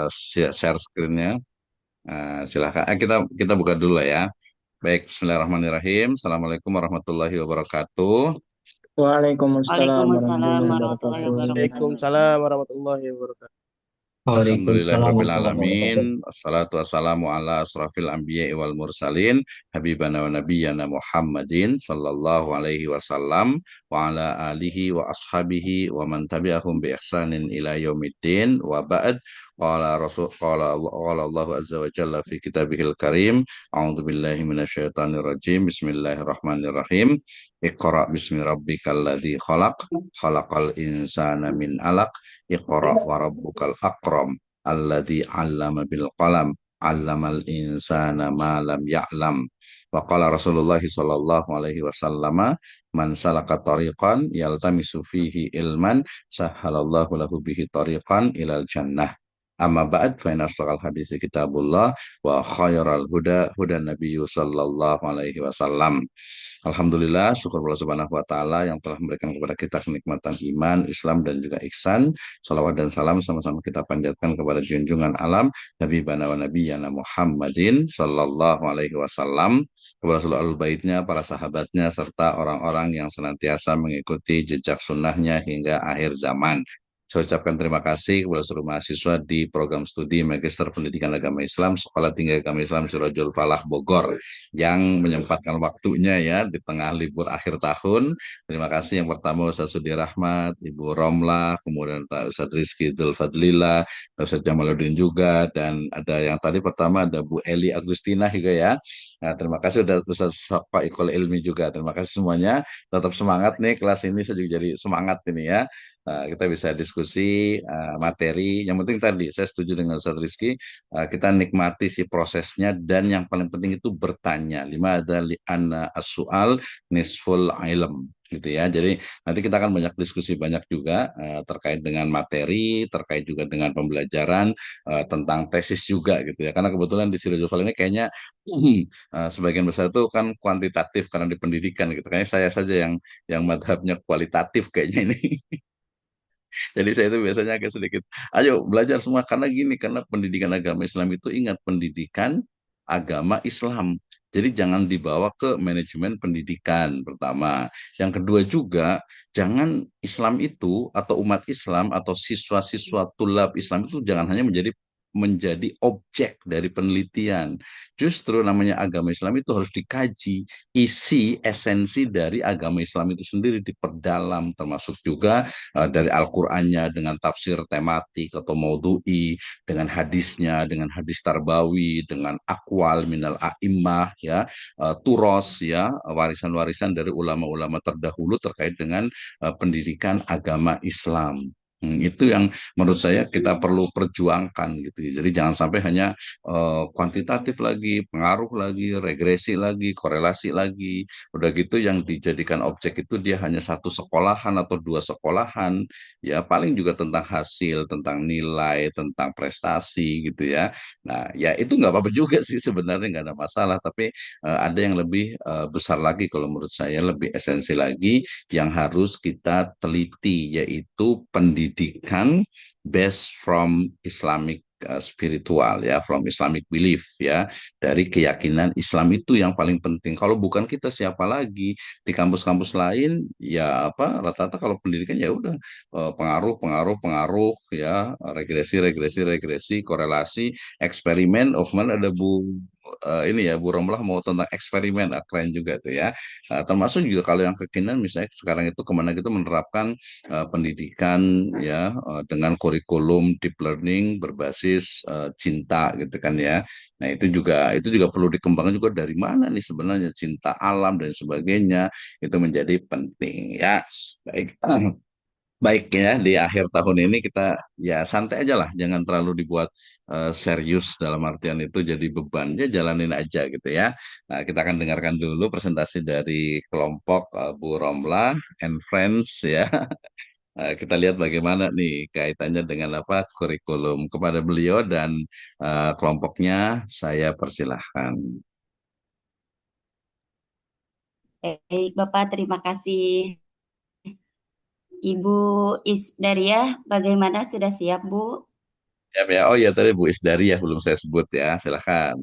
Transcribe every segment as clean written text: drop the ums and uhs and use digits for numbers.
share screen-nya. Silakan. Kita buka dulu lah ya. Baik, Bismillahirrahmanirrahim. Assalamualaikum warahmatullahi wabarakatuh. Waalaikumsalam Waalaikumsalam warahmatullahi warahmatullahi wabarakatuh. wabarakatuh. Waalaikumsalam warahmatullahi wabarakatuh. Waalaikumsalam warahmatullahi wabarakatuh. Alhamdulillahirrabbilalamin. Assalatu wassalamu ala asrafil anbiya wal mursalin. Habibana wa nabiyyana Muhammadin sallallahu alaihi wasallam wa ala alihi wa ashabihi wa man tabi'ahum bi ihsanin ila yaumiddin wa ba'd. Qala Allah azza wa jalla fi kitabihil karim. A'udzu billahi minasyaitonir rajim. Bismillahirrahmanirrahim. Iqra bismi rabbikal ladzi khalaq. Khalaqal insana min 'alaq. Iqra wa rabbukal akram alladzi 'allama bil qalam 'allamal insana ma lam ya'lam. Wa qala Rasulullah sallallahu alaihi wasallam man salaka tariqan yaltamisu fihi ilman sahhalallahu lahu bihi tariqan ilal jannah. Amma ba'd fa inna asdaqal hadits kitabullah wa khairal huda huda nabiyyu sallallahu alaihi wasallam. Alhamdulillah, syukur Allah Subhanahu wa Ta'ala yang telah memberikan kepada kita kenikmatan iman, Islam, dan juga ihsan. Salawat dan salam sama-sama kita panjatkan kepada junjungan alam Nabi Bana wa Nabi Yana Muhammadin Sallallahu Alaihi Wasallam, kepada seluruh baitnya, para sahabatnya, serta orang-orang yang senantiasa mengikuti jejak sunnahnya hingga akhir zaman. Saya ucapkan terima kasih kepada seluruh mahasiswa di program studi Magister Pendidikan Agama Islam Sekolah Tinggi Agama Islam Sirojul Falah Bogor yang menyempatkan waktunya ya di tengah libur akhir tahun. Terima kasih yang pertama Ustaz Sudi Rahmat, Ibu Romlah, kemudian Pak Ustaz Rizky Dzul Fadlillah, Ustaz Jamaluddin juga, dan ada yang tadi pertama ada Bu Eli Agustina juga ya. Nah, terima kasih sudah Ustaz Pak Ikol Ilmi juga. Terima kasih semuanya. Tetap semangat nih kelas ini, saya juga jadi semangat ini ya. Kita bisa diskusi materi. Yang penting tadi saya setuju dengan Ustaz Rizky, kita nikmati si prosesnya dan yang paling penting itu bertanya. Lima ada anna as-su'al nisful ilm gitu ya. Jadi nanti kita akan banyak diskusi banyak juga terkait dengan materi, terkait juga dengan pembelajaran tentang tesis juga gitu ya. Karena kebetulan di Sirojul ini kayaknya sebagian besar itu kan kuantitatif karena di pendidikan gitu. Kayaknya saya saja yang madhabnya kualitatif kayaknya ini. Jadi saya itu biasanya agak sedikit, ayo belajar semua karena gini, karena pendidikan agama Islam itu ingat pendidikan agama Islam. Jadi jangan dibawa ke manajemen pendidikan pertama. Yang kedua juga jangan Islam itu atau umat Islam atau siswa-siswa tulab Islam itu jangan hanya menjadi objek dari penelitian. Justru namanya agama Islam itu harus dikaji, isi esensi dari agama Islam itu sendiri diperdalam, termasuk juga dari Al-Qur'annya dengan tafsir tematik atau maudhu'i, dengan hadisnya, dengan hadis tarbawi, dengan akwal minal a'immah ya, turos ya, warisan-warisan dari ulama-ulama terdahulu terkait dengan pendidikan agama Islam. Itu yang menurut saya kita perlu perjuangkan gitu. Jadi jangan sampai hanya kuantitatif lagi, pengaruh lagi, regresi lagi, korelasi lagi. Udah gitu yang dijadikan objek itu dia hanya satu sekolahan atau dua sekolahan, ya paling juga tentang hasil, tentang nilai, tentang prestasi gitu ya. Nah, ya itu nggak apa-apa juga sih sebenarnya nggak ada masalah, tapi ada yang lebih besar lagi kalau menurut saya lebih esensi lagi yang harus kita teliti yaitu pendidikan based from Islamic spiritual ya, from Islamic belief ya, dari keyakinan Islam itu yang paling penting. Kalau bukan kita siapa lagi di kampus-kampus lain ya apa rata-rata kalau pendidikan ya udah pengaruh ya, regresi korelasi eksperimen. Of mana ada Bu ini ya Bu Romlah mau tentang eksperimen, keren juga tuh ya. Termasuk juga kalau yang kekinian misalnya sekarang itu kemana gitu menerapkan pendidikan ya dengan kurikulum deep learning berbasis cinta gitu kan ya. Nah itu juga perlu dikembangkan juga dari mana nih sebenarnya cinta alam dan sebagainya itu menjadi penting ya. Baik. Baik ya, di akhir tahun ini kita ya santai aja lah, jangan terlalu dibuat serius dalam artian itu jadi beban, ya jalanin aja gitu ya. Nah, kita akan dengarkan dulu presentasi dari kelompok Bu Romlah and Friends ya. Kita lihat bagaimana nih kaitannya dengan apa kurikulum kepada beliau dan kelompoknya saya persilahkan. Baik, Bapak, terima kasih. Ibu Isdaria, bagaimana sudah siap, Bu? Ya, ya. Oh ya, tadi Bu Isdari ya belum saya sebut ya. Silakan.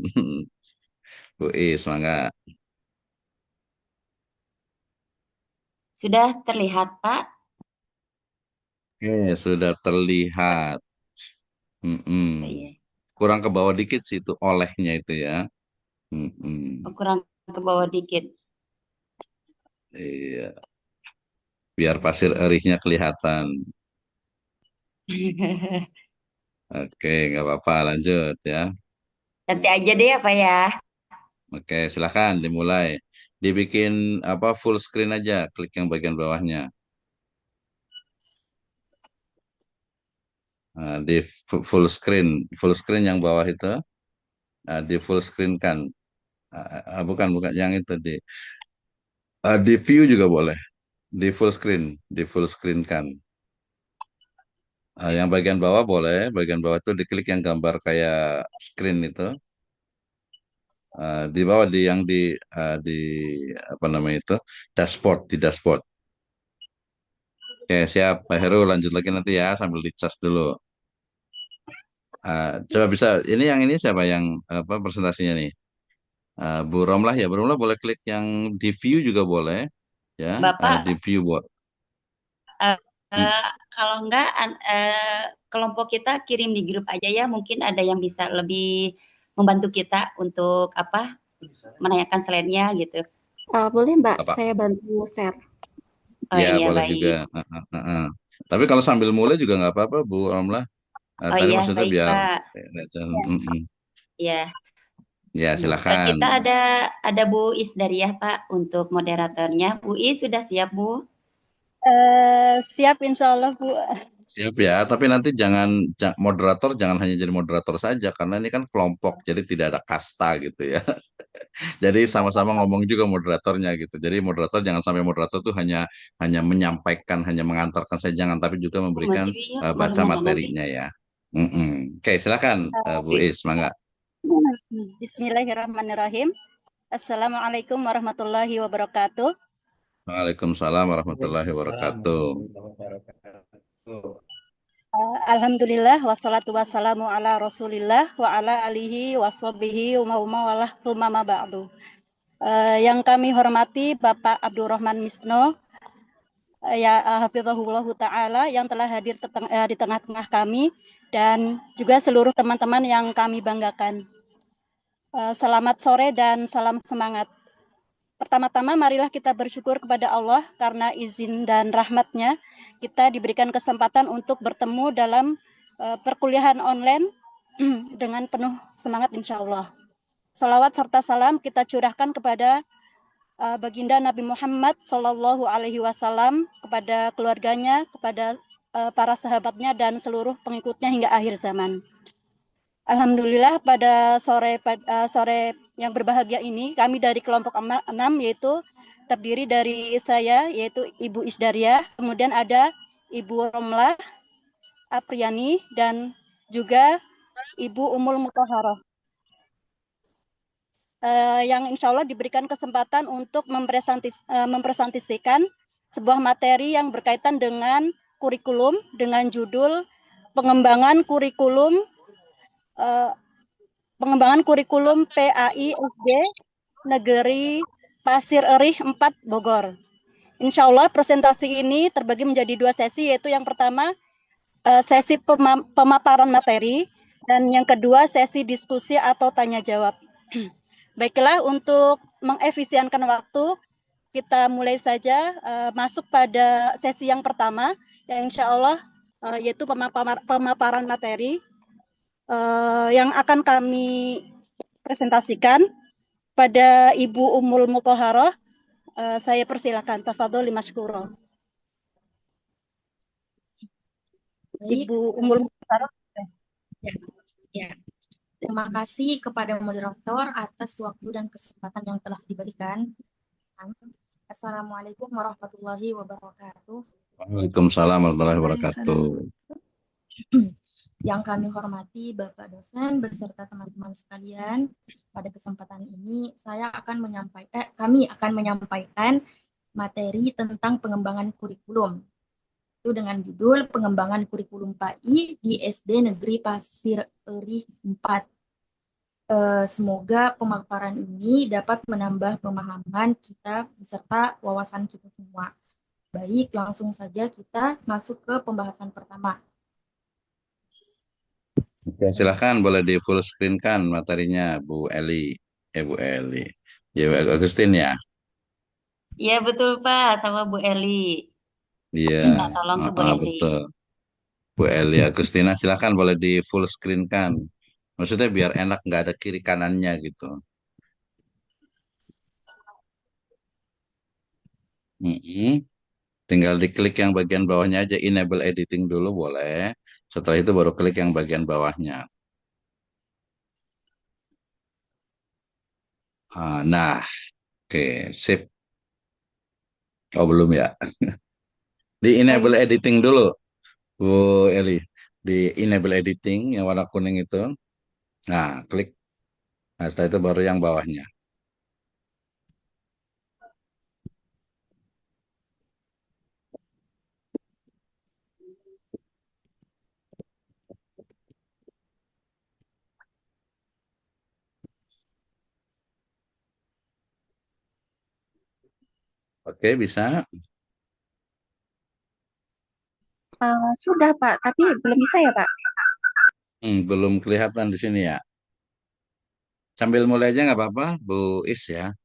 Bu Is, mangga. Sudah terlihat, Pak? Oke, sudah terlihat. Oh, Mm-mm. iya. Kurang ke bawah dikit sih itu olehnya itu ya. Mm-mm. Oh, kurang ke bawah dikit. Iya, biar pasir erihnya kelihatan. Oke, nggak apa-apa, lanjut ya. Nanti aja deh apa ya? Oke, silakan dimulai. Dibikin apa full screen aja, klik yang bagian bawahnya. Nah, di full screen yang bawah itu, di full screen kan. Bukan, bukan yang itu di view juga boleh. Di full screen kan. Yang bagian bawah boleh, bagian bawah itu diklik yang gambar kayak screen itu. Di bawah di apa namanya itu di dashboard. Oke, siap Pak Heru, lanjut lagi nanti ya sambil dicas dulu. Coba bisa yang ini siapa yang apa presentasinya nih? Bu Romlah ya, Bu Romlah boleh klik yang di view juga boleh ya. Di Bapak, view buat. eh, Hmm, kalau enggak, kelompok kita kirim di grup aja ya. Mungkin ada yang bisa lebih membantu kita untuk apa? Menanyakan slide-nya gitu. Boleh Mbak, apa? saya bantu share. Oh Ya iya, boleh juga. baik. Tapi kalau sambil mulai juga nggak apa-apa Bu Romlah. Oh Tadi iya, maksudnya baik biar Pak. mm-mm. Ya, Ya silakan. kita ada Bu Is dari ya Pak untuk moderatornya. Bu Is sudah siap Bu? Siap insya Allah Bu. Siap ya, tapi nanti moderator jangan hanya jadi moderator saja karena ini kan kelompok, jadi tidak ada kasta gitu ya. Jadi sama-sama ngomong juga moderatornya gitu. Jadi moderator jangan sampai moderator tuh hanya hanya menyampaikan, hanya mengantarkan saja, jangan tapi juga Oh, memberikan masih bingung baca mana nanti. materinya ya. Mm-mm. Oke, silakan Bu Oke. Is, mangga. Bismillahirrahmanirrahim. Assalamualaikum warahmatullahi wabarakatuh. Waalaikumsalam warahmatullahi wabarakatuh. Alhamdulillah wassalatu wassalamu ala Rasulillah wa ala alihi washabihi wa mawalah thumma ba'du. Yang kami hormati Bapak Abdurrahman Misno, ya hafizahullahu taala yang telah hadir di tengah-tengah kami dan juga seluruh teman-teman yang kami banggakan. Selamat sore dan salam semangat. Pertama-tama marilah kita bersyukur kepada Allah karena izin dan rahmat-Nya kita diberikan kesempatan untuk bertemu dalam perkuliahan online dengan penuh semangat insya Allah. Salawat serta salam kita curahkan kepada baginda Nabi Muhammad Sallallahu Alaihi Wasallam, kepada keluarganya, kepada para sahabatnya dan seluruh pengikutnya hingga akhir zaman. Alhamdulillah pada sore yang berbahagia ini kami dari kelompok 6 yaitu terdiri dari saya yaitu Ibu Isdaria, kemudian ada Ibu Romlah Apriani dan juga Ibu Umul Mutahharoh yang insya Allah diberikan kesempatan untuk mempresentasikan sebuah materi yang berkaitan dengan kurikulum dengan judul pengembangan kurikulum PAI SD Negeri Pasir Erih 4 Bogor. Insya Allah presentasi ini terbagi menjadi 2 sesi, yaitu yang pertama sesi pemaparan materi dan yang kedua sesi diskusi atau tanya jawab. Baiklah, untuk mengefisienkan waktu, kita mulai saja masuk pada sesi yang pertama, yang insya Allah yaitu pemaparan materi yang akan kami presentasikan pada Ibu Umul Mutahharoh. Saya persilakan, tafadholi masykurah. Baik, Ibu Umul Mutahharoh. ya, ya. Terima kasih kepada moderator atas waktu dan kesempatan yang telah diberikan. Assalamualaikum warahmatullahi wabarakatuh. Waalaikumsalam warahmatullahi wabarakatuh. Yang kami hormati Bapak dosen beserta teman-teman sekalian, pada kesempatan ini kami akan menyampaikan materi tentang pengembangan kurikulum. Itu dengan judul Pengembangan Kurikulum PAI di SD Negeri Pasir Eri 4. Semoga pemaparan ini dapat menambah pemahaman kita beserta wawasan kita semua. Baik, langsung saja kita masuk ke pembahasan pertama. Oke, silakan boleh di full screen kan materinya Bu Eli. Bu Eli. Ya, Bu Agustin ya. Iya betul Pak, sama Bu Eli. Iya, Minta tolong ke Bu Eli. betul. Bu Eli Agustina, silakan boleh di full screen kan. Maksudnya biar enak, nggak ada kiri kanannya gitu. Mm-mm. Tinggal diklik yang bagian bawahnya aja, enable editing dulu boleh. Setelah itu baru klik yang bagian bawahnya. Nah, oke, sip. Oh belum ya. Di enable Baik, editing dulu, Bu Eli. Di enable editing yang warna kuning itu. Nah, klik. Nah, setelah itu baru yang bawahnya. Oke, bisa. Sudah Pak, tapi belum bisa ya Pak? Belum kelihatan di sini ya. Sambil mulai aja nggak apa-apa, Bu Is ya.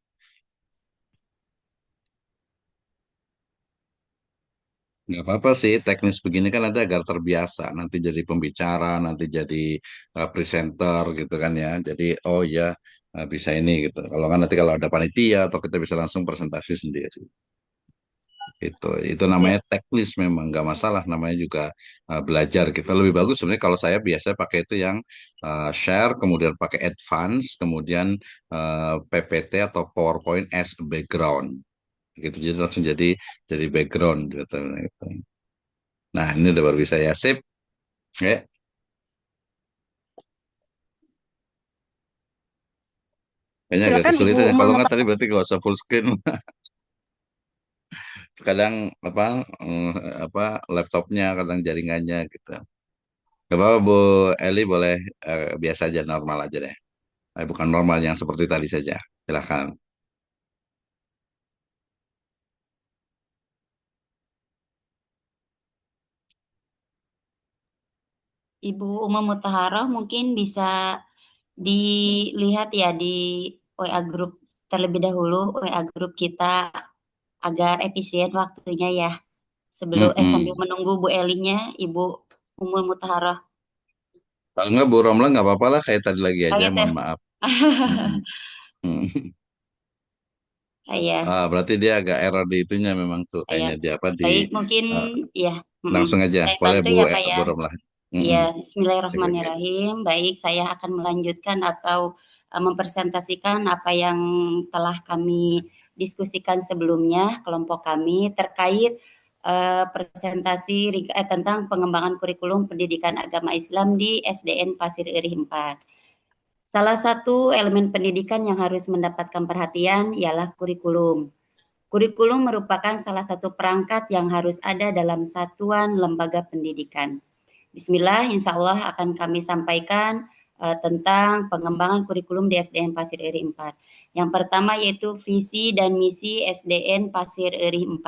Nggak apa-apa sih, teknis begini kan nanti agar terbiasa. Nanti jadi pembicara, nanti jadi presenter gitu kan ya. Jadi, oh ya bisa ini gitu. Kalau kan nanti kalau ada panitia atau kita bisa langsung presentasi sendiri. Itu Ya, namanya teknis memang nggak masalah. Namanya juga belajar. Kita lebih bagus sebenarnya kalau saya biasa pakai itu yang share, kemudian pakai advance, kemudian PPT atau PowerPoint as a background gitu jadi langsung jadi background gitu. Nah ini udah baru bisa ya sip ya kayaknya agak Silakan Ibu kesulitan ya Umul kalau nggak tadi Mutawaf. berarti nggak usah full screen. Kadang apa eh, apa laptopnya kadang jaringannya gitu gak apa-apa Bu Eli boleh biasa aja normal aja deh. Bukan normal yang seperti tadi saja silakan. Ibu Uma Mutaharoh mungkin bisa dilihat ya di WA grup terlebih dahulu, WA grup kita agar efisien waktunya ya. Sambil Mm-mm. menunggu Bu Elinya, Ibu Umul Mutaharoh. Kalau nggak Bu Romla nggak apa-apa lah kayak tadi lagi Oh aja gitu. mohon maaf. Mm-mm. Mm. Iya, Berarti dia agak error di itunya memang tuh iya. kayaknya dia apa di Baik, mungkin eh, ya, langsung aja saya boleh bantu Bu ya Pak ya. Bu Romlah. Iya, Mm-mm. Oke, oke. Bismillahirrahmanirrahim. Baik, saya akan melanjutkan atau mempresentasikan apa yang telah kami diskusikan sebelumnya kelompok kami terkait presentasi tentang pengembangan kurikulum pendidikan agama Islam di SDN Pasir Iri 4. Salah satu elemen pendidikan yang harus mendapatkan perhatian ialah kurikulum. Kurikulum merupakan salah satu perangkat yang harus ada dalam satuan lembaga pendidikan. Bismillah, insya Allah akan kami sampaikan tentang pengembangan kurikulum di SDN Pasir Iri 4. Yang pertama yaitu visi dan misi SDN Pasir Iri 4.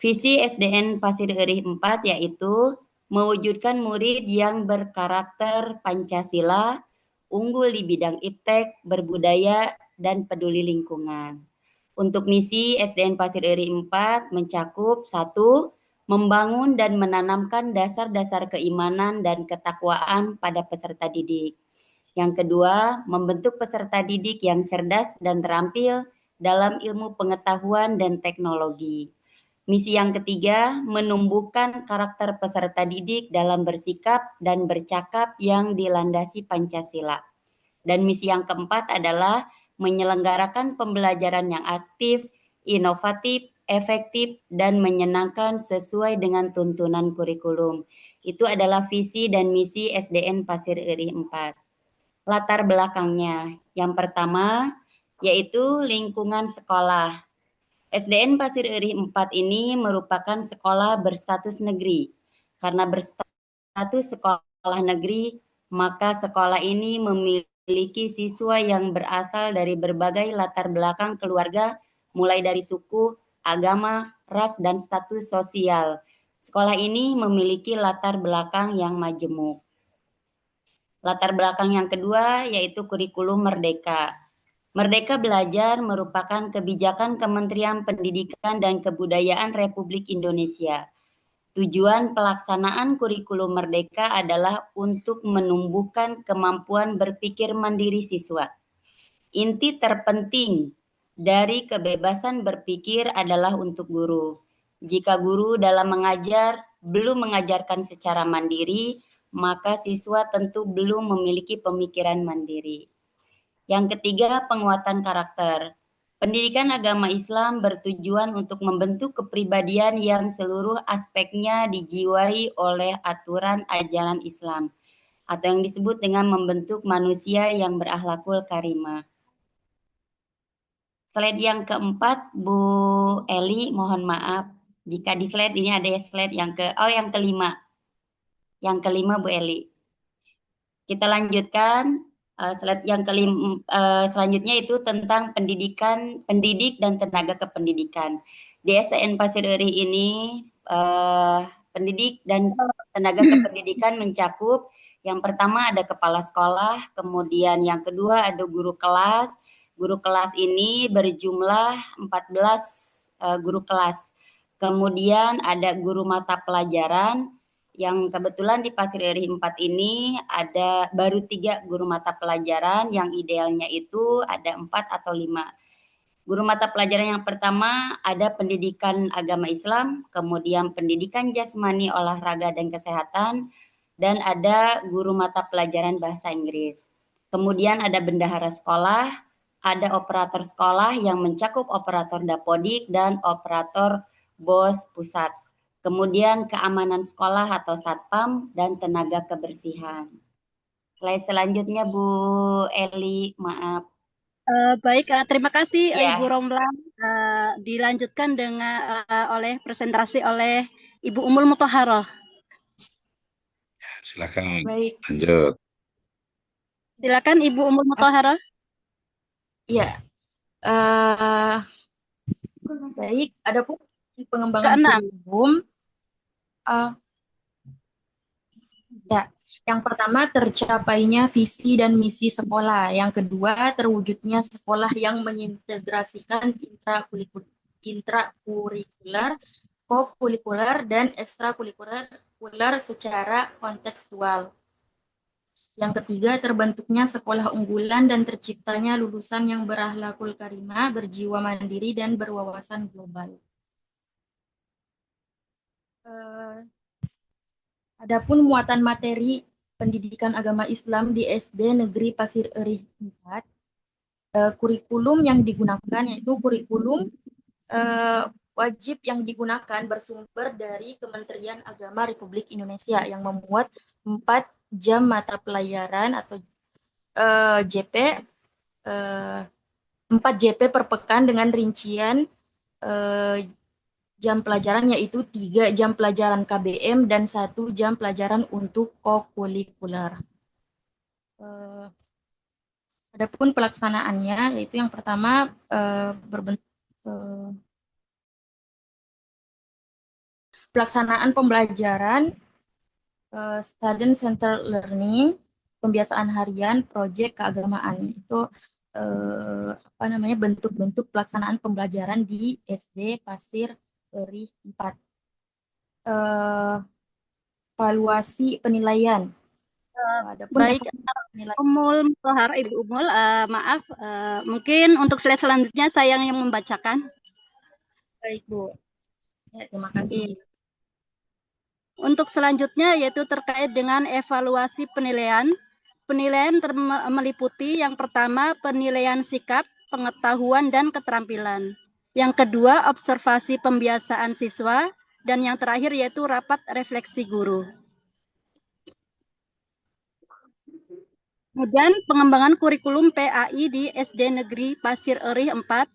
Visi SDN Pasir Iri 4 yaitu mewujudkan murid yang berkarakter Pancasila, unggul di bidang iptek, berbudaya, dan peduli lingkungan. Untuk misi SDN Pasir Iri 4 mencakup 1. Membangun dan menanamkan dasar-dasar keimanan dan ketakwaan pada peserta didik. Yang kedua, membentuk peserta didik yang cerdas dan terampil dalam ilmu pengetahuan dan teknologi. Misi yang ketiga, menumbuhkan karakter peserta didik dalam bersikap dan bercakap yang dilandasi Pancasila. Dan misi yang keempat adalah menyelenggarakan pembelajaran yang aktif, inovatif, efektif, dan menyenangkan sesuai dengan tuntunan kurikulum. Itu adalah visi dan misi SDN Pasir Iri 4. Latar belakangnya, yang pertama yaitu lingkungan sekolah. SDN Pasir Erih 4 ini merupakan sekolah berstatus negeri. Karena berstatus sekolah negeri, maka sekolah ini memiliki siswa yang berasal dari berbagai latar belakang keluarga, mulai dari suku, agama, ras, dan status sosial. Sekolah ini memiliki latar belakang yang majemuk. Latar belakang yang kedua yaitu kurikulum Merdeka. Merdeka Belajar merupakan kebijakan Kementerian Pendidikan dan Kebudayaan Republik Indonesia. Tujuan pelaksanaan kurikulum Merdeka adalah untuk menumbuhkan kemampuan berpikir mandiri siswa. Inti terpenting dari kebebasan berpikir adalah untuk guru. Jika guru dalam mengajar belum mengajarkan secara mandiri, maka siswa tentu belum memiliki pemikiran mandiri. Yang ketiga, penguatan karakter. Pendidikan agama Islam bertujuan untuk membentuk kepribadian yang seluruh aspeknya dijiwai oleh aturan ajaran Islam, atau yang disebut dengan membentuk manusia yang berakhlakul karimah. Slide yang keempat, Bu Eli, mohon maaf. Jika di slide ini ada slide yang kelima. Yang kelima, Bu Eli. Kita lanjutkan. Slide yang kelima, selanjutnya itu tentang pendidik dan tenaga kependidikan. Di SDN Pasir Erih ini pendidik dan tenaga kependidikan mencakup yang pertama ada kepala sekolah, kemudian yang kedua ada guru kelas. Guru kelas ini berjumlah 14 guru kelas. Kemudian ada guru mata pelajaran, yang kebetulan di Pasir Erih 4 ini ada baru 3 guru mata pelajaran, yang idealnya itu ada 4 atau 5. Guru mata pelajaran yang pertama ada pendidikan agama Islam, kemudian pendidikan jasmani, olahraga, dan kesehatan, dan ada guru mata pelajaran bahasa Inggris. Kemudian ada bendahara sekolah, ada operator sekolah yang mencakup operator dapodik dan operator BOS pusat. Kemudian keamanan sekolah atau satpam dan tenaga kebersihan. Slide selanjutnya Bu Eli, maaf. Baik, terima kasih Ya. Ibu Romlan. Dilanjutkan dengan oleh presentasi oleh Ibu Ummul Muthaharah. Silakan Baik. lanjut. Silakan Ibu Ummul Muthaharah. Ya. Baik, adapun pengembangan Keenam. kurikulum. Ya, yang pertama tercapainya visi dan misi sekolah. Yang kedua terwujudnya sekolah yang mengintegrasikan intrakurikuler, kokurikuler, dan ekstrakurikuler secara kontekstual. Yang ketiga terbentuknya sekolah unggulan dan terciptanya lulusan yang berakhlakul karimah, berjiwa mandiri, dan berwawasan global. Adapun muatan materi pendidikan agama Islam di SD Negeri Pasir Erih 4, kurikulum yang digunakan yaitu kurikulum wajib yang digunakan bersumber dari Kementerian Agama Republik Indonesia yang memuat 4 jam mata pelajaran atau JP, 4 JP per pekan dengan rincian jam pelajaran yaitu 3 jam pelajaran KBM dan 1 jam pelajaran untuk kokurikuler. Adapun pelaksanaannya yaitu yang pertama pelaksanaan pembelajaran student center learning, pembiasaan harian, proyek keagamaan itu bentuk-bentuk pelaksanaan pembelajaran di SD Pasir Erih 4. Evaluasi penilaian. Baik, Ummul Muthaharah, Ibu Ummul, maaf, mungkin untuk slide selanjutnya saya yang membacakan. Baik, Bu. Ya, terima kasih. Untuk selanjutnya yaitu terkait dengan evaluasi penilaian. Penilaian meliputi yang pertama penilaian sikap, pengetahuan, dan keterampilan. Yang kedua observasi pembiasaan siswa, dan yang terakhir yaitu rapat refleksi guru. Kemudian pengembangan kurikulum PAI di SD Negeri Pasir Erih 4.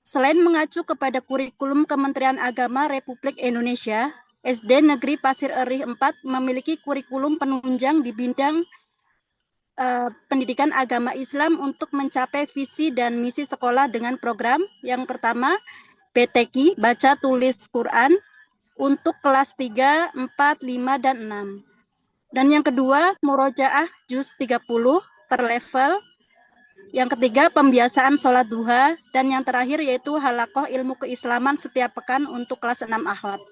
Selain mengacu kepada kurikulum Kementerian Agama Republik Indonesia, SD Negeri Pasir Eri 4 memiliki kurikulum penunjang di bidang pendidikan agama Islam untuk mencapai visi dan misi sekolah dengan program yang pertama, BTQ, Baca Tulis Quran, untuk kelas 3, 4, 5, dan 6. Dan yang kedua, Murojaah Juz 30 per level. Yang ketiga, pembiasaan sholat duha. Dan yang terakhir yaitu halakoh ilmu keislaman setiap pekan untuk kelas 6 akhlak.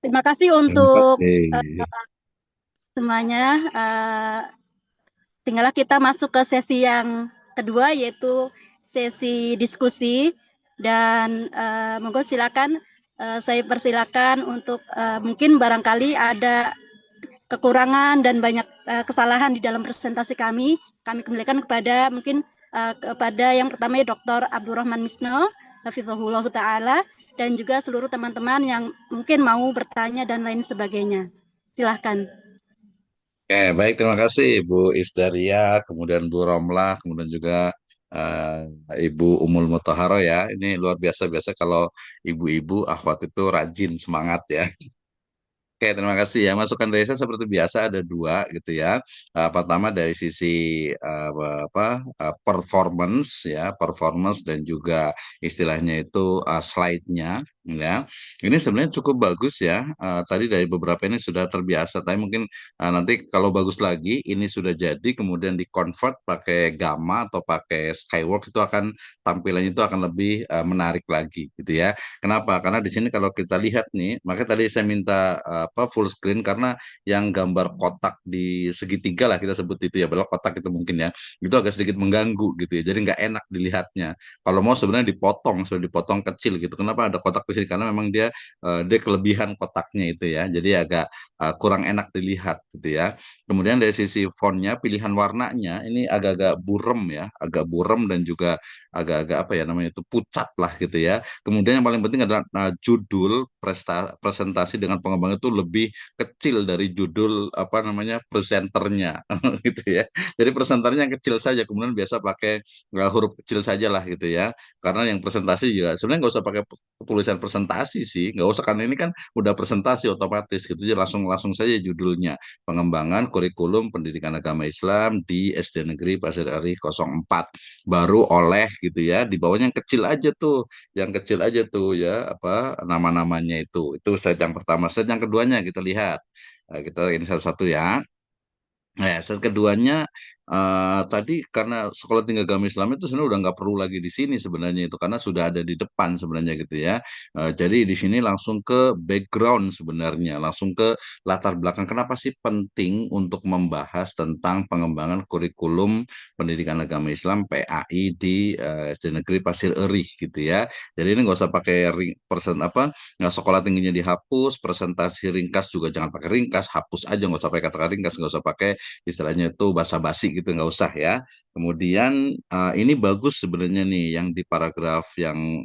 Terima kasih untuk semuanya. Tinggallah kita masuk ke sesi yang kedua, yaitu sesi diskusi. Dan monggo silakan, saya persilakan untuk mungkin barangkali ada kekurangan dan banyak kesalahan di dalam presentasi kami kembalikan kepada mungkin kepada yang pertama Dr. Abdurrahman Misno, hafizahullah ta'ala, dan juga seluruh teman-teman yang mungkin mau bertanya dan lain sebagainya. Silahkan. Oke, baik, terima kasih Bu Isdaria, kemudian Bu Romlah, kemudian juga Ibu Umul Mutaharo ya. Ini luar biasa kalau ibu-ibu akhwat itu rajin, semangat ya. Oke, terima kasih ya. Masukan dari saya seperti biasa ada dua gitu ya. Pertama dari sisi performance ya, performance dan juga istilahnya itu slide-nya ya. Ini sebenarnya cukup bagus ya. Tadi dari beberapa ini sudah terbiasa, tapi mungkin nanti kalau bagus lagi ini sudah jadi kemudian di-convert pakai Gamma atau pakai Skyworks itu akan tampilannya itu akan lebih menarik lagi gitu ya. Kenapa? Karena di sini kalau kita lihat nih, makanya tadi saya minta full screen karena yang gambar kotak di segitiga lah kita sebut itu ya, belok kotak itu mungkin ya, itu agak sedikit mengganggu gitu ya, jadi nggak enak dilihatnya. Kalau mau sebenarnya dipotong, sudah dipotong kecil gitu. Kenapa ada kotak di sini? Karena memang dia kelebihan kotaknya itu ya, jadi agak kurang enak dilihat gitu ya. Kemudian dari sisi fontnya, pilihan warnanya ini agak-agak burem ya, agak burem dan juga agak-agak apa ya namanya itu pucat lah gitu ya. Kemudian yang paling penting adalah judul presentasi dengan pengembang itu lebih kecil dari judul apa namanya presenternya gitu ya. Jadi presenternya yang kecil saja, kemudian biasa pakai huruf kecil saja lah gitu ya. Karena yang presentasi juga sebenarnya nggak usah pakai tulisan presentasi sih, nggak usah karena ini kan udah presentasi otomatis gitu. Jadi langsung saja judulnya pengembangan kurikulum pendidikan agama Islam di SD Negeri Pasir Eri 04 baru oleh gitu ya. Di bawahnya yang kecil aja tuh, ya apa nama-namanya itu slide yang pertama. Slide yang keduanya kita lihat, kita ini satu-satu ya. Nah, slide keduanya tadi karena sekolah tinggi agama Islam itu sebenarnya udah nggak perlu lagi di sini sebenarnya itu karena sudah ada di depan sebenarnya gitu ya. Jadi di sini langsung ke background sebenarnya, langsung ke latar belakang kenapa sih penting untuk membahas tentang pengembangan kurikulum pendidikan agama Islam PAI di SD Negeri Pasir Eri gitu ya. Jadi ini nggak usah pakai nggak sekolah tingginya dihapus, presentasi ringkas juga jangan pakai ringkas, hapus aja nggak usah pakai kata ringkas, nggak usah pakai istilahnya itu basa-basi gitu nggak usah ya. Kemudian ini bagus sebenarnya nih yang di paragraf yang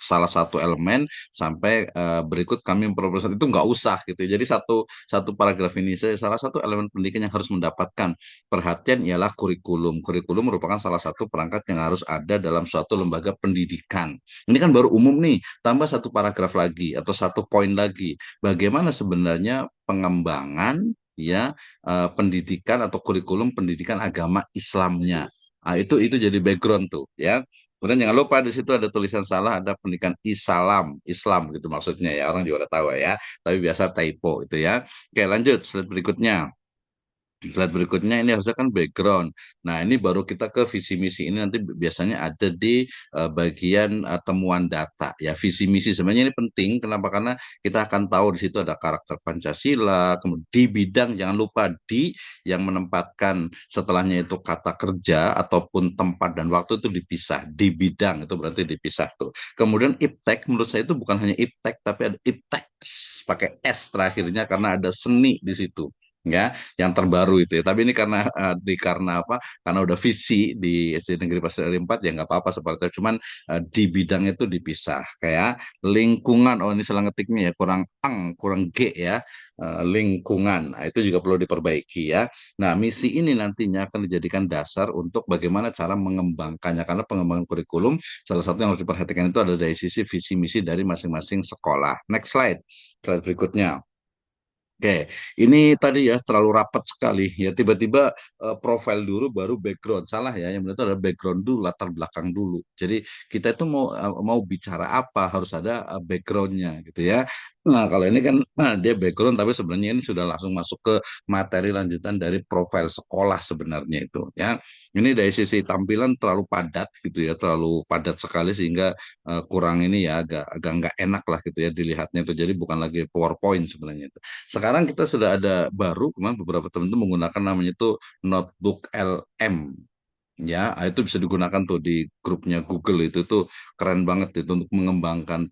salah satu elemen sampai berikut kami memperoleh itu nggak usah gitu. Jadi satu paragraf ini salah satu elemen pendidikan yang harus mendapatkan perhatian ialah kurikulum. Kurikulum merupakan salah satu perangkat yang harus ada dalam suatu lembaga pendidikan. Ini kan baru umum nih, tambah satu paragraf lagi atau satu poin lagi. Bagaimana sebenarnya pengembangan ya pendidikan atau kurikulum pendidikan agama Islamnya. Nah, itu jadi background tuh ya. Kemudian jangan lupa di situ ada tulisan salah, ada pendidikan Islam gitu maksudnya ya. Orang juga udah tahu ya. Tapi biasa typo itu ya. Oke, lanjut slide berikutnya. Slide berikutnya ini harusnya kan background. Nah, ini baru kita ke visi misi. Ini nanti biasanya ada di bagian temuan data. Ya, visi misi sebenarnya ini penting. Kenapa? Karena kita akan tahu di situ ada karakter Pancasila. Kemudian di bidang, jangan lupa di yang menempatkan setelahnya itu kata kerja ataupun tempat dan waktu itu dipisah. Di bidang itu berarti dipisah tuh. Kemudian iptek menurut saya itu bukan hanya iptek tapi ada ipteks pakai S terakhirnya karena ada seni di situ. ya, yang terbaru itu ya. Tapi ini karena apa? Karena udah visi di SD Negeri Pasir RI 4 ya nggak apa-apa seperti itu. Cuman di bidang itu dipisah. Kayak lingkungan, oh ini salah ngetiknya ya, kurang kurang G ya. Lingkungan. Nah, itu juga perlu diperbaiki ya. Nah, misi ini nantinya akan dijadikan dasar untuk bagaimana cara mengembangkannya. Karena pengembangan kurikulum salah satu yang harus diperhatikan itu adalah dari sisi visi misi dari masing-masing sekolah. Next slide. Slide berikutnya. Oke, ini tadi ya terlalu rapat sekali ya, tiba-tiba profil dulu baru background, salah ya, yang benar itu adalah background dulu, latar belakang dulu. Jadi kita itu mau bicara apa harus ada backgroundnya gitu ya. Nah kalau ini kan dia background tapi sebenarnya ini sudah langsung masuk ke materi lanjutan dari profil sekolah sebenarnya itu ya. Ini dari sisi tampilan terlalu padat gitu ya, terlalu padat sekali sehingga kurang ini ya, agak agak nggak enak lah gitu ya dilihatnya itu. Jadi bukan lagi PowerPoint sebenarnya itu. Sekarang kita sudah ada baru, kemarin beberapa teman itu menggunakan namanya itu Notebook LM. Ya, itu bisa digunakan tuh di grupnya Google itu tuh keren banget itu untuk mengembangkan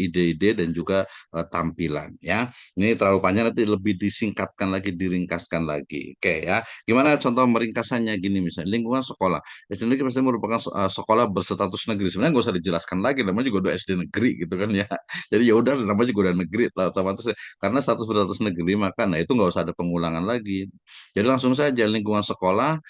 ide-ide dan juga tampilan ya. Ini terlalu panjang nanti lebih disingkatkan lagi, diringkaskan lagi. Oke ya. Gimana contoh meringkasannya gini misalnya lingkungan sekolah. SD negeri pasti merupakan sekolah berstatus negeri. Sebenarnya nggak usah dijelaskan lagi, namanya juga udah SD negeri gitu kan ya. Jadi ya udah namanya juga udah negeri lah, otomatis ya. Karena status berstatus negeri maka nah itu nggak usah ada pengulangan lagi. Jadi langsung saja lingkungan sekolah,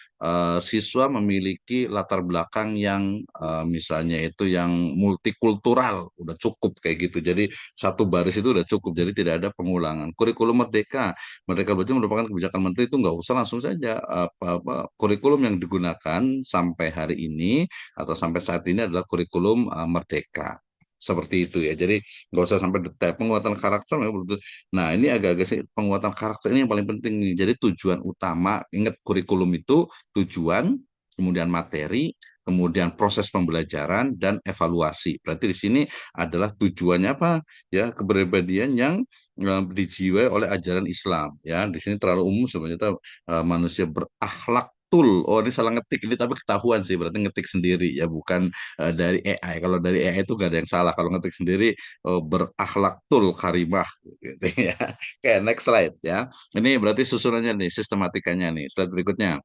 siswa memiliki latar belakang yang misalnya itu yang multikultural, udah cukup kayak gitu. Jadi satu baris itu udah cukup, jadi tidak ada pengulangan. Kurikulum Merdeka, Merdeka Belajar merupakan kebijakan menteri itu nggak usah langsung saja kurikulum yang digunakan sampai hari ini atau sampai saat ini adalah kurikulum Merdeka. Seperti itu ya. Jadi nggak usah sampai detail penguatan karakter. Nah, ini agak-agak sih penguatan karakter ini yang paling penting nih. Jadi tujuan utama, ingat kurikulum itu tujuan, kemudian materi, kemudian proses pembelajaran dan evaluasi. Berarti di sini adalah tujuannya apa? Ya, kepribadian yang dijiwai oleh ajaran Islam. Ya, di sini terlalu umum sebenarnya manusia berakhlak tul. Oh, ini salah ngetik ini tapi ketahuan sih berarti ngetik sendiri ya bukan dari AI. Kalau dari AI itu gak ada yang salah. Kalau ngetik sendiri berakhlak tul karimah gitu ya. Oke, next slide ya. Ini berarti susunannya nih, sistematikanya nih. Slide berikutnya.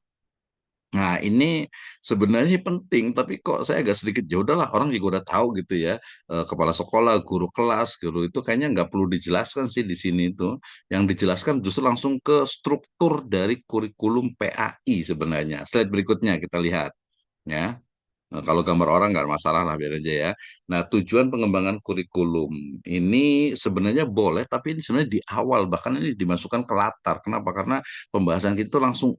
Nah, ini sebenarnya sih penting, tapi kok saya agak sedikit ya udahlah orang juga udah tahu gitu ya. Kepala sekolah, guru kelas, guru itu kayaknya nggak perlu dijelaskan sih di sini itu. Yang dijelaskan justru langsung ke struktur dari kurikulum PAI sebenarnya. Slide berikutnya kita lihat ya. Nah, kalau gambar orang nggak masalah lah biar aja ya. Nah, tujuan pengembangan kurikulum ini sebenarnya boleh, tapi ini sebenarnya di awal bahkan ini dimasukkan ke latar. Kenapa? Karena pembahasan kita langsung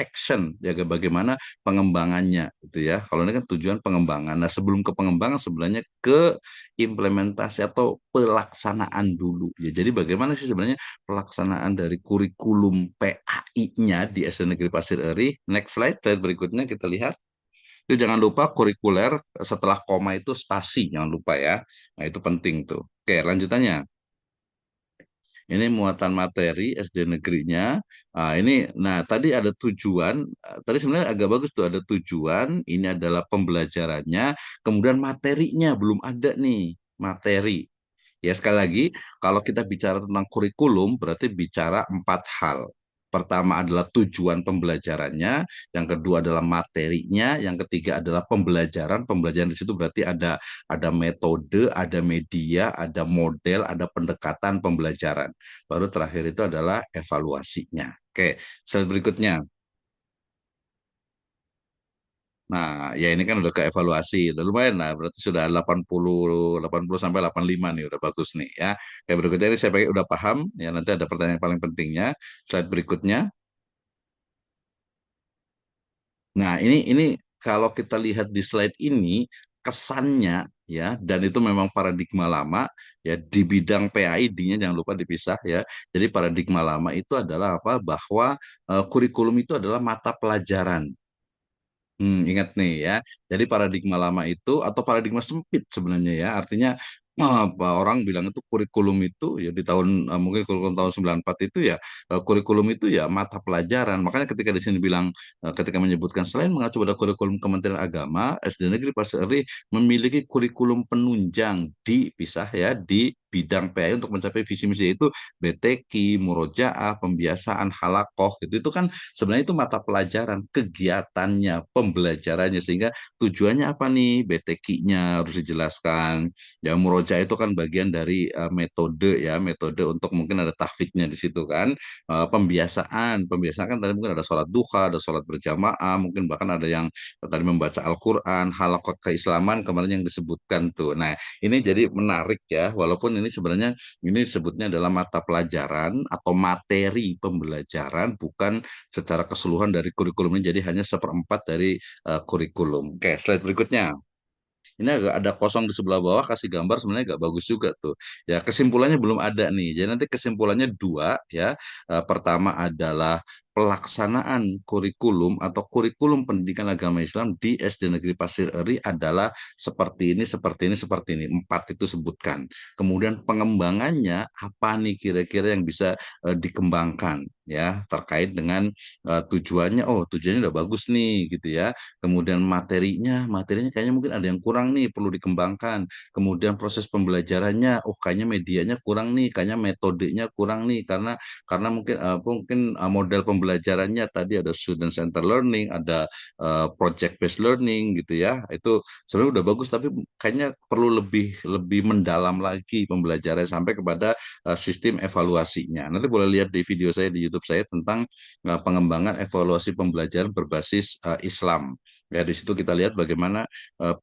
action ya bagaimana pengembangannya gitu ya. Kalau ini kan tujuan pengembangan. Nah, sebelum ke pengembangan sebenarnya ke implementasi atau pelaksanaan dulu ya. Jadi bagaimana sih sebenarnya pelaksanaan dari kurikulum PAI-nya di SD Negeri Pasir Eri? Next slide berikutnya kita lihat. Itu jangan lupa kurikuler setelah koma itu spasi, jangan lupa ya. Nah, itu penting tuh. Oke, lanjutannya. Ini muatan materi SD negerinya. Nah tadi ada tujuan. Tadi sebenarnya agak bagus tuh ada tujuan. Ini adalah pembelajarannya. Kemudian materinya belum ada nih materi. Ya sekali lagi, kalau kita bicara tentang kurikulum berarti bicara 4 hal. Pertama adalah tujuan pembelajarannya, yang kedua adalah materinya, yang ketiga adalah pembelajaran. Pembelajaran di situ berarti ada metode, ada media, ada model, ada pendekatan pembelajaran. Baru terakhir itu adalah evaluasinya. Oke, slide berikutnya. Nah, ya ini kan udah ke evaluasi, udah lumayan lah, berarti sudah 80 sampai 85 nih, udah bagus nih ya. Kayak berikutnya ini saya pakai udah paham, ya nanti ada pertanyaan paling pentingnya, slide berikutnya. Nah, ini kalau kita lihat di slide ini kesannya ya, dan itu memang paradigma lama ya di bidang PAID-nya jangan lupa dipisah ya. Jadi paradigma lama itu adalah apa? Bahwa kurikulum itu adalah mata pelajaran. Ingat nih ya. Jadi paradigma lama itu atau paradigma sempit sebenarnya ya. Artinya apa orang bilang itu kurikulum itu ya di tahun mungkin kurikulum tahun 94 itu ya kurikulum itu ya mata pelajaran. Makanya ketika di sini bilang ketika menyebutkan selain mengacu pada kurikulum Kementerian Agama, SD Negeri Pasir Eri memiliki kurikulum penunjang dipisah ya di bidang PAI untuk mencapai visi misi itu BTQ, murojaah, pembiasaan, halakoh gitu. Itu kan sebenarnya itu mata pelajaran, kegiatannya, pembelajarannya sehingga tujuannya apa nih? BTQ-nya harus dijelaskan. Ya, murojaah itu kan bagian dari metode ya, metode untuk mungkin ada tahfiknya di situ kan. Pembiasaan kan tadi mungkin ada sholat duha, ada sholat berjamaah, mungkin bahkan ada yang tadi membaca Al-Quran, halaqat keislaman kemarin yang disebutkan tuh. Nah, ini jadi menarik ya, walaupun ini sebenarnya ini disebutnya adalah mata pelajaran atau materi pembelajaran, bukan secara keseluruhan dari kurikulum ini, jadi hanya seperempat dari kurikulum. Oke, slide berikutnya. Ini agak ada kosong di sebelah bawah, kasih gambar sebenarnya agak bagus juga tuh. Ya, kesimpulannya belum ada nih. Jadi nanti kesimpulannya dua ya. Pertama adalah pelaksanaan kurikulum atau kurikulum pendidikan agama Islam di SD Negeri Pasir Eri adalah seperti ini, seperti ini, seperti ini. Empat itu sebutkan. Kemudian pengembangannya apa nih kira-kira yang bisa dikembangkan ya terkait dengan tujuannya. Oh, tujuannya udah bagus nih gitu ya. Kemudian materinya kayaknya mungkin ada yang kurang nih, perlu dikembangkan. Kemudian proses pembelajarannya, oh kayaknya medianya kurang nih, kayaknya metodenya kurang nih, karena mungkin model pembelajarannya tadi ada student center learning, ada project based learning gitu ya. Itu sebenarnya udah bagus, tapi kayaknya perlu lebih lebih mendalam lagi pembelajaran sampai kepada sistem evaluasinya. Nanti boleh lihat di video saya di YouTube saya tentang pengembangan evaluasi pembelajaran berbasis Islam. Ya, di situ kita lihat bagaimana eh,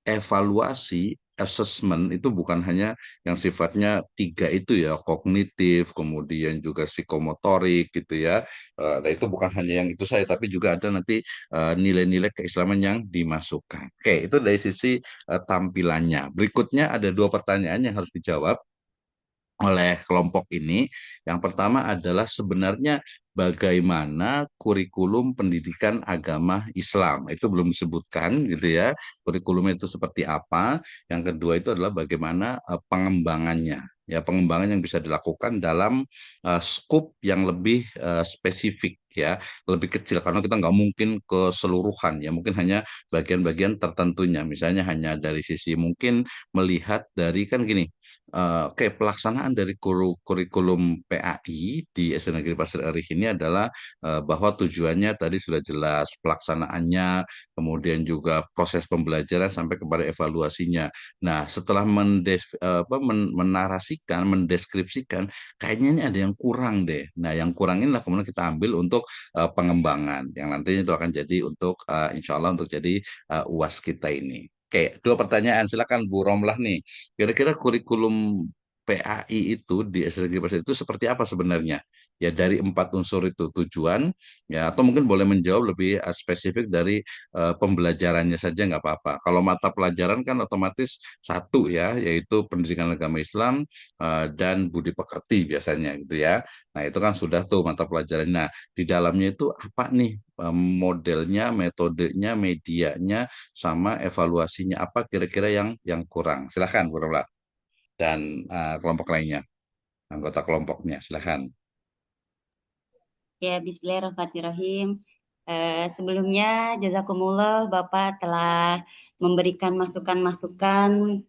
evaluasi assessment itu bukan hanya yang sifatnya tiga itu ya, kognitif, kemudian juga psikomotorik gitu ya. Nah, itu bukan hanya yang itu saya, tapi juga ada nanti nilai-nilai keislaman yang dimasukkan. Oke, itu dari sisi tampilannya. Berikutnya ada dua pertanyaan yang harus dijawab oleh kelompok ini. Yang pertama adalah sebenarnya bagaimana kurikulum pendidikan agama Islam. Itu belum disebutkan gitu ya. Kurikulumnya itu seperti apa. Yang kedua itu adalah bagaimana pengembangannya. Ya, pengembangan yang bisa dilakukan dalam skup yang lebih spesifik ya, lebih kecil karena kita nggak mungkin keseluruhan ya, mungkin hanya bagian-bagian tertentunya. Misalnya hanya dari sisi mungkin melihat dari kan gini. Oke, pelaksanaan dari kurikulum PAI di SD Negeri Pasir Eri ini adalah bahwa tujuannya tadi sudah jelas, pelaksanaannya, kemudian juga proses pembelajaran sampai kepada evaluasinya. Nah, setelah menarasikan, mendeskripsikan, kayaknya ini ada yang kurang deh. Nah, yang kurang inilah kemudian kita ambil untuk pengembangan, yang nantinya itu akan jadi untuk insya Allah untuk jadi UAS kita ini. Oke, dua pertanyaan. Silakan Bu Romlah nih. Kira-kira kurikulum PAI itu di SDG Pasir itu seperti apa sebenarnya? Ya dari empat unsur itu tujuan, ya atau mungkin boleh menjawab lebih spesifik dari pembelajarannya saja nggak apa-apa. Kalau mata pelajaran kan otomatis satu ya, yaitu pendidikan agama Islam dan budi pekerti biasanya gitu ya. Nah itu kan sudah tuh mata pelajaran. Nah di dalamnya itu apa nih modelnya, metodenya, medianya, sama evaluasinya apa kira-kira yang kurang. Silakan Bu Rola dan kelompok lainnya, anggota kelompoknya. Silakan. Ya, Bismillahirrahmanirrahim. Sebelumnya, jazakumullah Bapak telah memberikan masukan-masukan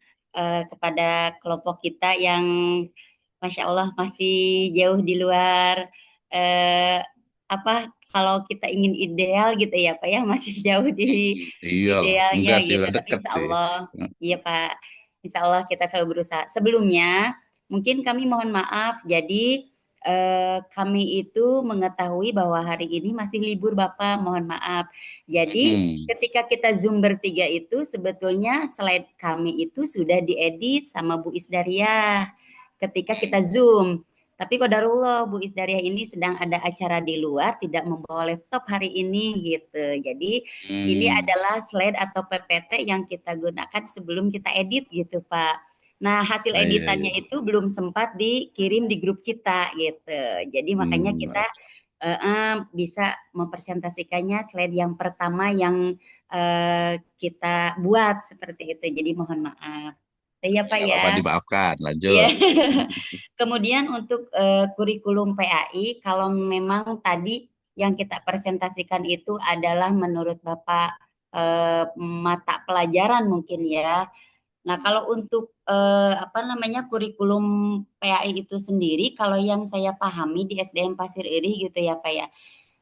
kepada kelompok kita yang Masya Allah masih jauh di luar eh, apa kalau kita ingin ideal gitu ya Pak ya masih jauh di Iya lah, idealnya enggak sih gitu udah tapi deket Insya sih. Allah iya Pak Insya Allah kita selalu berusaha. Sebelumnya mungkin kami mohon maaf jadi kami itu mengetahui bahwa hari ini masih libur Bapak, mohon maaf. Jadi Mm-mm. ketika kita Zoom bertiga itu sebetulnya slide kami itu sudah diedit sama Bu Isdariah ketika kita Zoom. Tapi qadarullah Bu Isdariah ini sedang ada acara di luar, tidak membawa laptop hari ini gitu. Jadi ini Hmm. adalah slide atau PPT yang kita gunakan sebelum kita edit gitu Pak. Nah, hasil Nah, iya, iya. editannya itu belum sempat dikirim di grup kita gitu. Jadi makanya Hmm. kita bisa mempresentasikannya slide yang pertama yang kita buat seperti itu. Jadi mohon maaf. Ya Pak Nggak ya. apa-apa, dimaafkan. Iya. Lanjut. Kemudian untuk kurikulum PAI, kalau memang tadi yang kita presentasikan itu adalah menurut Bapak mata pelajaran mungkin ya. Nah, kalau untuk apa namanya kurikulum PAI itu sendiri, kalau yang saya pahami di SDN Pasir Iri gitu ya Pak ya.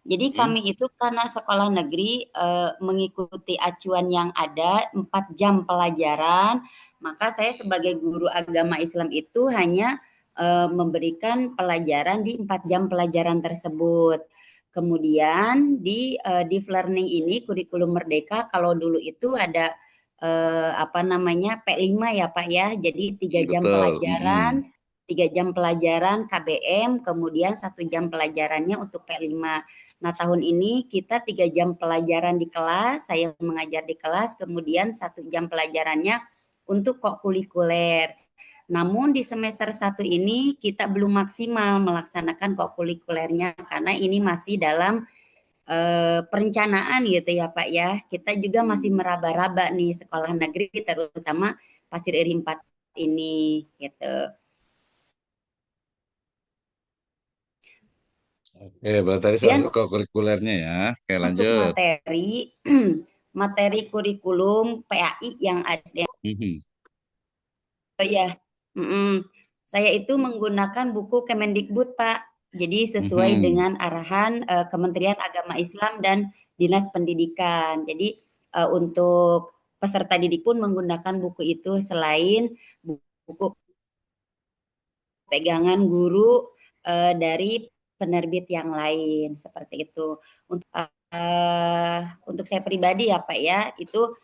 Jadi kami itu karena sekolah negeri mengikuti acuan yang ada 4 jam pelajaran, maka saya sebagai guru agama Islam itu hanya memberikan pelajaran di 4 jam pelajaran tersebut. Kemudian di deep learning ini kurikulum merdeka kalau dulu itu ada apa namanya P5 ya Pak ya. Jadi 3 jam Betul. pelajaran, 3 jam pelajaran KBM, kemudian 1 jam pelajarannya untuk P5. Nah, tahun ini kita 3 jam pelajaran di kelas, saya mengajar di kelas, kemudian 1 jam pelajarannya untuk kokulikuler. Namun di semester 1 ini kita belum maksimal melaksanakan kokulikulernya karena ini masih dalam perencanaan gitu ya Pak ya. Kita juga masih meraba-raba nih sekolah negeri terutama Pasir Iri 4 ini gitu. Oke, berarti tadi soal kurikulernya ya. Oke, Untuk lanjut. materi materi kurikulum PAI yang ada. Oh ya, saya itu menggunakan buku Kemendikbud Pak. Jadi sesuai dengan arahan Kementerian Agama Islam dan Dinas Pendidikan. Jadi untuk peserta didik pun menggunakan buku itu selain buku pegangan guru dari penerbit yang lain seperti itu. Untuk saya pribadi ya Pak ya, itu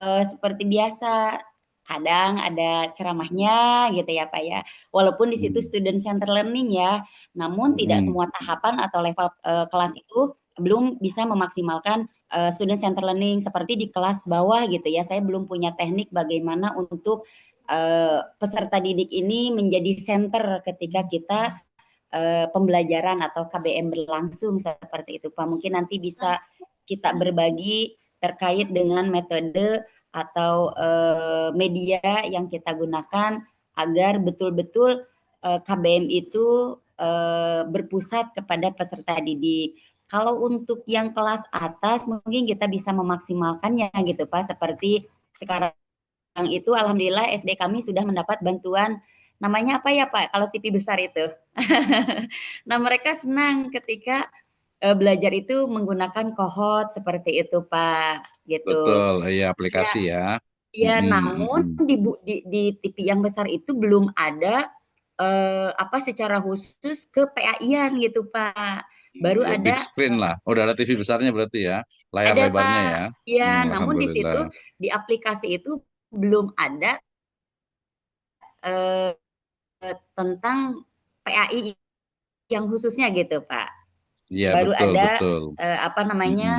seperti biasa kadang ada ceramahnya gitu ya Pak ya. Walaupun di situ student center learning ya, namun tidak semua tahapan atau level kelas itu belum bisa memaksimalkan student center learning seperti di kelas bawah gitu ya. Saya belum punya teknik bagaimana untuk peserta didik ini menjadi center ketika kita pembelajaran atau KBM berlangsung seperti itu Pak. Mungkin nanti bisa kita berbagi terkait dengan metode atau media yang kita gunakan agar betul-betul KBM itu berpusat kepada peserta didik. Kalau untuk yang kelas atas mungkin kita bisa memaksimalkannya gitu Pak, seperti sekarang itu alhamdulillah SD kami sudah mendapat bantuan namanya apa ya Pak kalau TV besar itu. Nah mereka senang ketika belajar itu menggunakan kohot seperti itu Pak gitu. Betul, iya aplikasi ya. Ya, namun di TV yang besar itu belum ada apa secara khusus ke PAI-an gitu Pak. Baru Ya, big ada screen lah. Udah ada TV besarnya berarti ya. Layar ada lebarnya Pak. ya. Ya, namun di situ Alhamdulillah. di aplikasi itu belum ada tentang PAI yang khususnya gitu Pak. Iya Baru betul ada betul. apa namanya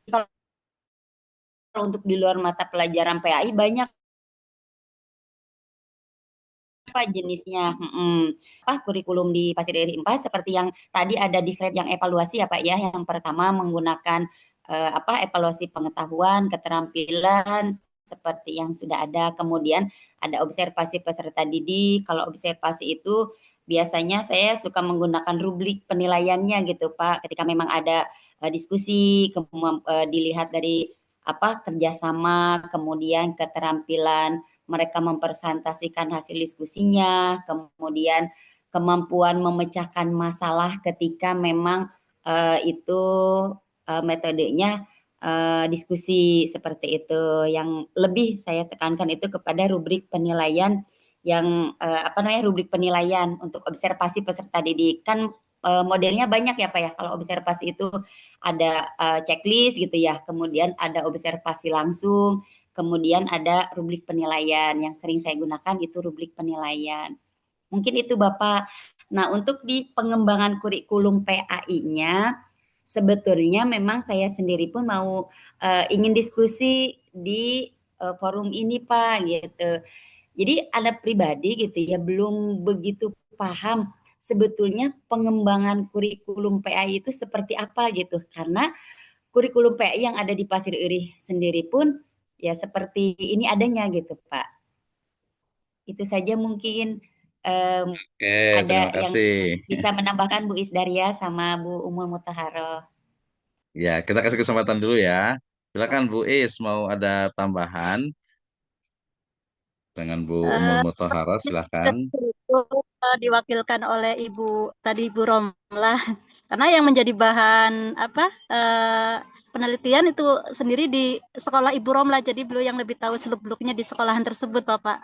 kalau untuk di luar mata pelajaran PAI banyak apa jenisnya. Kurikulum di Pasir Iri 4 seperti yang tadi ada di slide yang evaluasi ya Pak ya. Yang pertama menggunakan evaluasi pengetahuan, keterampilan seperti yang sudah ada. Kemudian ada observasi peserta didik. Kalau observasi itu biasanya saya suka menggunakan rubrik penilaiannya gitu Pak. Ketika memang ada diskusi, dilihat dari kerjasama, kemudian keterampilan mereka mempresentasikan hasil diskusinya, kemudian kemampuan memecahkan masalah ketika memang itu metodenya diskusi seperti itu. Yang lebih saya tekankan itu kepada rubrik penilaian yang rubrik penilaian untuk observasi peserta didik. Kan modelnya banyak ya Pak ya. Kalau observasi itu ada checklist gitu ya, kemudian ada observasi langsung, kemudian ada rubrik penilaian yang sering saya gunakan itu rubrik penilaian. Mungkin itu Bapak. Nah, untuk di pengembangan kurikulum PAI-nya sebetulnya memang saya sendiri pun mau ingin diskusi di forum ini Pak gitu. Jadi ada pribadi gitu ya belum begitu paham sebetulnya pengembangan kurikulum PAI itu seperti apa gitu. Karena kurikulum PAI yang ada di Pasir Irih sendiri pun ya seperti ini adanya gitu Pak. Itu saja mungkin Oke, ada terima yang kasih. bisa menambahkan Bu Isdaria sama Bu Umul Mutaharoh. Ya, kita kasih kesempatan dulu ya. Silakan Bu Is, mau ada tambahan dengan Bu Umul Eh, Mutahara, silakan. itu diwakilkan oleh Ibu Romlah, karena yang menjadi bahan penelitian itu sendiri di sekolah Ibu Romlah, jadi beliau yang lebih tahu seluk-beluknya di sekolahan tersebut, Bapak.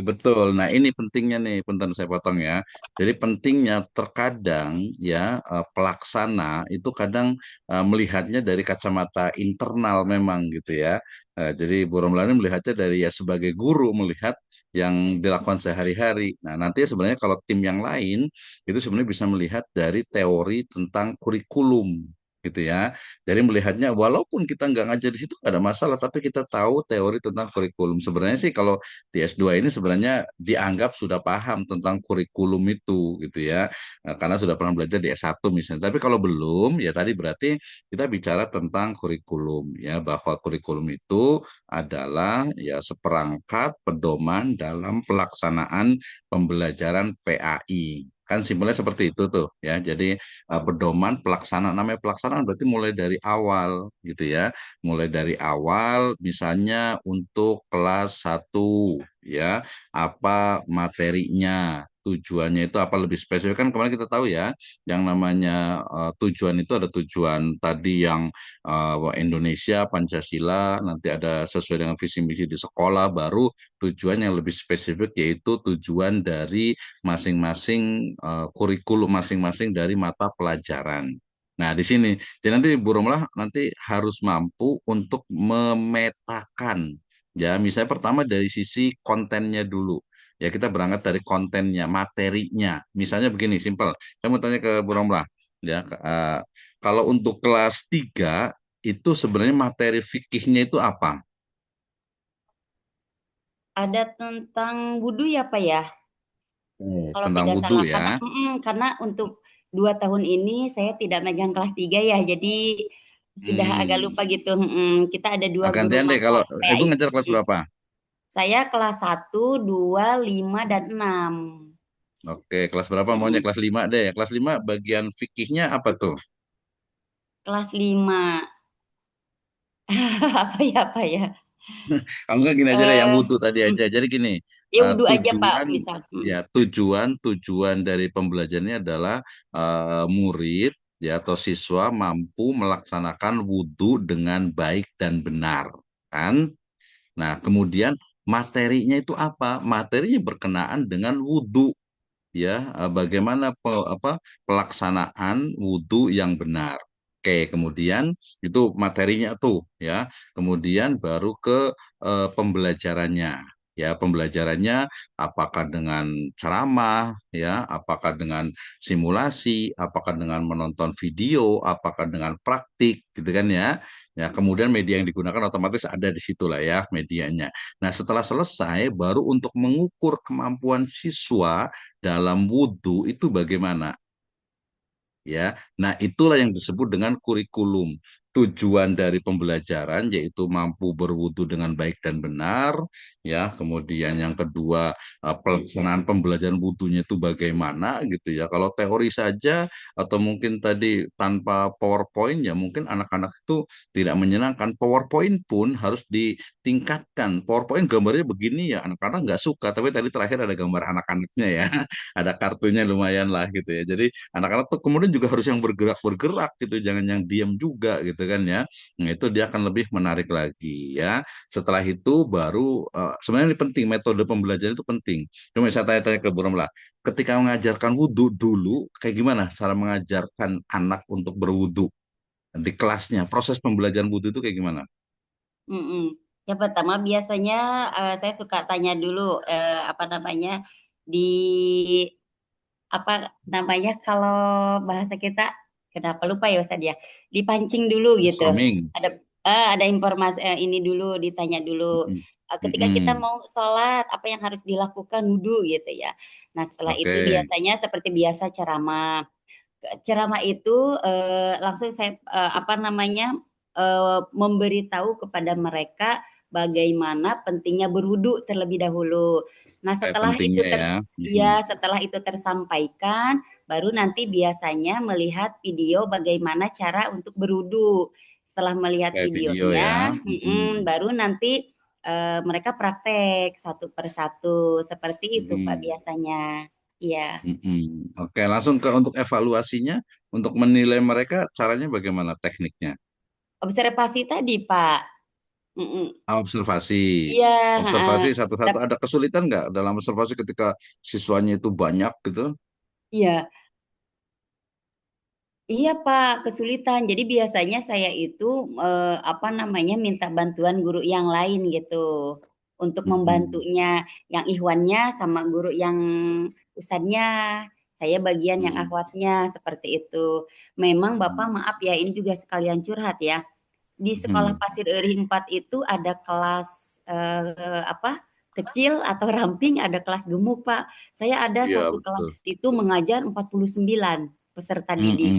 Betul. Nah, ini pentingnya nih, punten saya potong ya. Jadi pentingnya terkadang ya pelaksana itu kadang melihatnya dari kacamata internal memang gitu ya. Jadi Bu Romlani melihatnya dari ya sebagai guru melihat yang dilakukan sehari-hari. Nah, nanti sebenarnya kalau tim yang lain itu sebenarnya bisa melihat dari teori tentang kurikulum gitu ya. Jadi melihatnya walaupun kita nggak ngajar di situ nggak ada masalah, tapi kita tahu teori tentang kurikulum. Sebenarnya sih kalau di S2 ini sebenarnya dianggap sudah paham tentang kurikulum itu gitu ya. Karena sudah pernah belajar di S1 misalnya. Tapi kalau belum ya tadi berarti kita bicara tentang kurikulum ya, bahwa kurikulum itu adalah ya seperangkat pedoman dalam pelaksanaan pembelajaran PAI. Kan simpelnya seperti itu tuh ya. Jadi pedoman pelaksanaan, namanya pelaksanaan berarti mulai dari awal gitu ya, mulai dari awal misalnya untuk kelas 1 ya, apa materinya, tujuannya itu apa, lebih spesifik kan kemarin kita tahu ya yang namanya tujuan itu ada tujuan tadi yang Indonesia Pancasila, nanti ada sesuai dengan visi misi di sekolah, baru tujuan yang lebih spesifik yaitu tujuan dari masing-masing kurikulum masing-masing dari mata pelajaran. Nah, di sini, jadi nanti Bu Romlah nanti harus mampu untuk memetakan, ya, misalnya pertama dari sisi kontennya dulu. Ya, kita berangkat dari kontennya, materinya. Misalnya begini, simpel. Saya mau tanya ke Bu Romlah, ya, kalau untuk kelas 3 itu sebenarnya materi fikihnya itu apa? Ada tentang wudhu ya Pak ya? Kalau Tentang tidak wudhu salah ya. karena untuk 2 tahun ini saya tidak megang kelas 3 ya, jadi sudah agak Hmm. lupa gitu. Kita ada Nah, 2 guru gantian deh, mata kalau Ibu PAI. ngajar kelas berapa? Saya kelas 1, 2, 5, dan 6. Oke, kelas berapa maunya? Mm, Kelas 5 deh. Kelas 5 bagian fikihnya apa tuh? Kelas 5. Apa ya? Kalau nggak gini aja deh, yang Eh, wudhu tadi mm, aja. Jadi gini, ya wudhu aja Pak, tujuan misal. ya tujuan dari pembelajarannya adalah murid ya atau siswa mampu melaksanakan wudhu dengan baik dan benar, kan? Nah, kemudian materinya itu apa? Materinya berkenaan dengan wudhu ya, bagaimana pelaksanaan wudhu yang benar. Oke, kemudian itu materinya tuh ya. Kemudian baru ke pembelajarannya. Ya, pembelajarannya apakah dengan ceramah ya, apakah dengan simulasi, apakah dengan menonton video, apakah dengan praktik gitu kan ya. Ya, kemudian media yang digunakan otomatis ada di situlah ya medianya. Nah, setelah selesai baru untuk mengukur kemampuan siswa dalam wudhu itu bagaimana ya. Nah, itulah yang disebut dengan kurikulum. Tujuan dari pembelajaran yaitu mampu berwudu dengan baik dan benar, ya. Kemudian yang kedua, pelaksanaan pembelajaran wudunya itu bagaimana gitu ya. Kalau teori saja atau mungkin tadi tanpa PowerPoint ya mungkin anak-anak itu tidak menyenangkan. PowerPoint pun harus ditingkatkan. PowerPoint gambarnya begini ya, anak-anak nggak suka. Tapi tadi terakhir ada gambar anak-anaknya ya, ada kartunya lumayan lah gitu ya. Jadi anak-anak tuh kemudian juga harus yang bergerak-bergerak gitu, jangan yang diam juga gitu kan ya. Nah, itu dia akan lebih menarik lagi ya. Setelah itu baru sebenarnya ini penting, metode pembelajaran itu penting. Cuma saya tanya-tanya ke Bu Romlah, ketika mengajarkan wudhu dulu, kayak gimana cara mengajarkan anak untuk berwudhu di kelasnya? Proses pembelajaran wudhu itu kayak gimana? Mm-mm. Yang pertama biasanya saya suka tanya dulu apa namanya di apa namanya kalau bahasa kita kenapa lupa ya Ustaz ya, dipancing dulu gitu. Brainstorming. Ada informasi ini dulu ditanya dulu. Mm-mm. Ketika kita Mm-mm. mau sholat apa yang harus dilakukan wudhu gitu ya. Nah setelah itu Oke. biasanya seperti biasa ceramah. ceramah itu langsung saya memberitahu kepada mereka bagaimana pentingnya berwudu terlebih dahulu. Nah, setelah itu pentingnya ya. setelah itu tersampaikan, baru nanti biasanya melihat video bagaimana cara untuk berwudu. Setelah melihat Kayak video videonya, ya. baru nanti mereka praktek satu persatu seperti itu Pak biasanya. Iya. Oke, langsung ke untuk evaluasinya, untuk menilai mereka caranya bagaimana tekniknya? Observasi tadi Pak. Mm-mm. Observasi. Iya, Observasi satu-satu. Tap- Ada kesulitan nggak dalam observasi ketika siswanya itu banyak gitu? iya, iya Pak, kesulitan. Jadi biasanya saya itu minta bantuan guru yang lain gitu untuk Mm-mm. membantunya. Yang ikhwannya sama guru yang ustadznya, saya bagian yang Mm. akhwatnya seperti itu. Memang Bapak Mm. maaf ya, ini juga sekalian curhat ya. Di sekolah Mm. Pasir Eri 4 itu ada kelas kecil atau ramping, ada kelas gemuk Pak. Saya ada Iya, satu kelas betul. itu mengajar 49 peserta didik.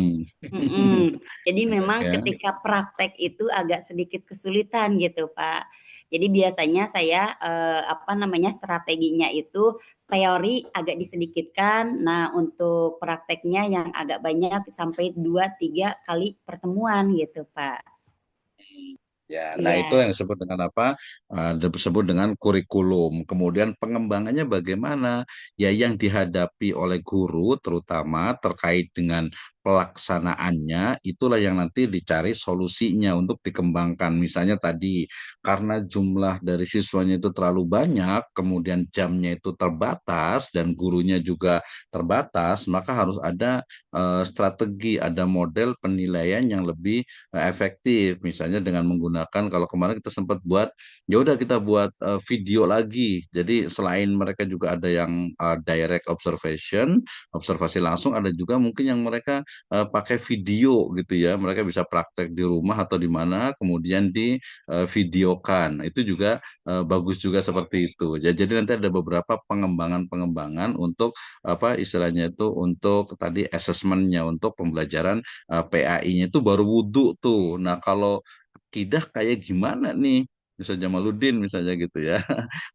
Mm-mm. Jadi memang Ya. ketika praktek itu agak sedikit kesulitan gitu Pak. Jadi biasanya saya strateginya itu teori agak disedikitkan. Nah, untuk prakteknya yang agak banyak sampai 2-3 kali pertemuan gitu Pak. Ya, nah itu Iya. yang disebut dengan apa? Disebut dengan kurikulum. Kemudian pengembangannya bagaimana? Ya, yang dihadapi oleh guru terutama terkait dengan pelaksanaannya, itulah yang nanti dicari solusinya untuk dikembangkan. Misalnya tadi, karena jumlah dari siswanya itu terlalu banyak, kemudian jamnya itu terbatas dan gurunya juga terbatas, maka harus ada strategi, ada model penilaian yang lebih efektif, misalnya dengan menggunakan, kalau kemarin kita sempat buat, ya udah kita buat video lagi. Jadi selain mereka juga ada yang direct observation, observasi langsung, ada juga mungkin yang mereka pakai video gitu ya, mereka bisa praktek di rumah atau di mana, kemudian di videokan. Itu juga bagus juga seperti itu. Ya, jadi nanti ada beberapa pengembangan-pengembangan untuk apa istilahnya itu, untuk tadi asesmennya, untuk pembelajaran PAI-nya itu baru wudhu tuh. Nah, kalau akidah kayak gimana nih? Misalnya Jamaluddin misalnya gitu ya.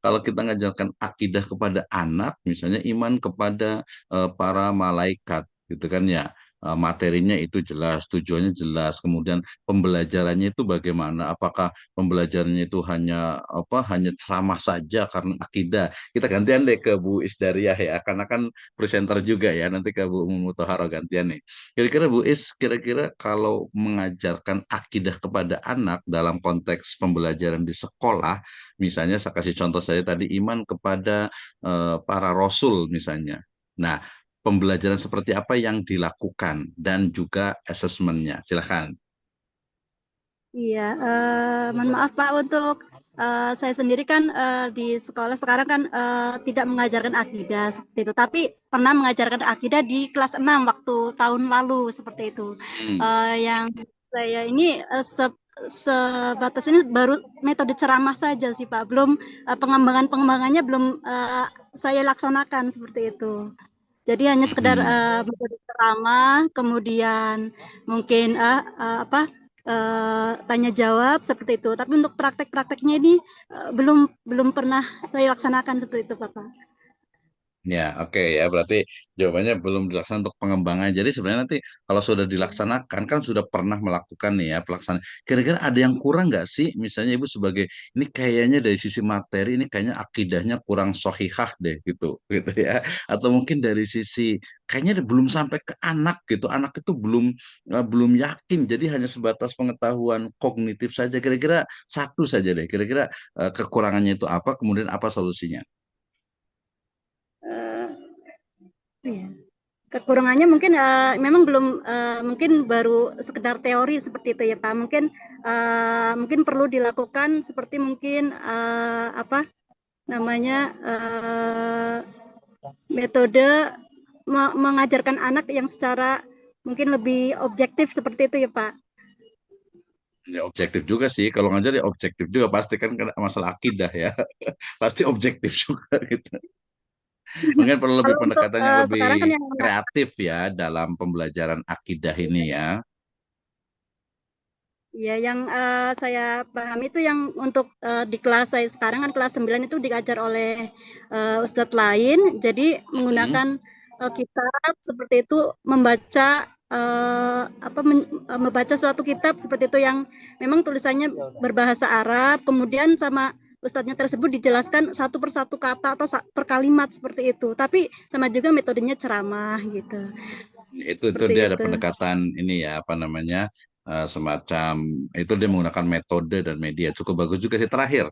Kalau kita ngajarkan akidah kepada anak, misalnya iman kepada para malaikat gitu kan ya. Materinya itu jelas, tujuannya jelas. Kemudian pembelajarannya itu bagaimana? Apakah pembelajarannya itu hanya apa? Hanya ceramah saja karena akidah. Kita gantian deh ke Bu Isdariah ya, karena kan presenter juga ya. Nanti ke Bu Mutaharo gantian nih. Kira-kira Bu Is, kira-kira kalau mengajarkan akidah kepada anak dalam konteks pembelajaran di sekolah, misalnya saya kasih contoh saya tadi, iman kepada para rasul misalnya. Nah, pembelajaran seperti apa yang dilakukan dan juga asesmennya? Silakan. Iya, mohon maaf Pak, untuk saya sendiri kan di sekolah sekarang kan tidak mengajarkan akidah seperti itu, tapi pernah mengajarkan akidah di kelas 6 waktu tahun lalu seperti itu. Yang saya ini sebatas ini baru metode ceramah saja sih Pak, belum pengembangannya belum saya laksanakan seperti itu. Jadi hanya sekedar metode ceramah, kemudian mungkin tanya jawab seperti itu. Tapi untuk praktek-prakteknya ini belum pernah saya laksanakan seperti itu, Bapak. Ya, oke ya. Berarti jawabannya belum dilaksanakan untuk pengembangan. Jadi sebenarnya nanti kalau sudah dilaksanakan, kan sudah pernah melakukan nih ya pelaksanaan. Kira-kira ada yang kurang nggak sih? Misalnya Ibu sebagai, ini kayaknya dari sisi materi, ini kayaknya akidahnya kurang sohihah deh gitu, gitu ya. Atau mungkin dari sisi, kayaknya belum sampai ke anak gitu. Anak itu belum yakin. Jadi hanya sebatas pengetahuan kognitif saja. Kira-kira satu saja deh. Kira-kira kekurangannya itu apa? Kemudian apa solusinya? Iya. Kekurangannya mungkin memang belum mungkin baru sekedar teori seperti itu ya Pak. Mungkin perlu dilakukan seperti mungkin metode mengajarkan anak yang secara mungkin lebih objektif seperti itu ya Pak. Ya objektif juga sih, kalau ngajar ya objektif juga pasti kan, kena masalah akidah ya. Pasti objektif juga gitu. Mungkin perlu lebih Kalau untuk pendekatan yang sekarang kan lebih yang kreatif ya dalam pembelajaran akidah ini ya. ya yang saya pahami itu yang untuk di kelas saya sekarang kan kelas 9 itu diajar oleh ustadz lain, jadi Hmm. menggunakan kitab seperti itu, membaca membaca suatu kitab seperti itu yang memang tulisannya berbahasa Arab, kemudian sama ustadznya tersebut dijelaskan satu persatu kata atau per kalimat seperti itu. Tapi sama juga metodenya ceramah gitu. Itu Seperti dia ada itu. pendekatan ini ya apa namanya semacam itu dia menggunakan metode dan media cukup bagus juga sih. Terakhir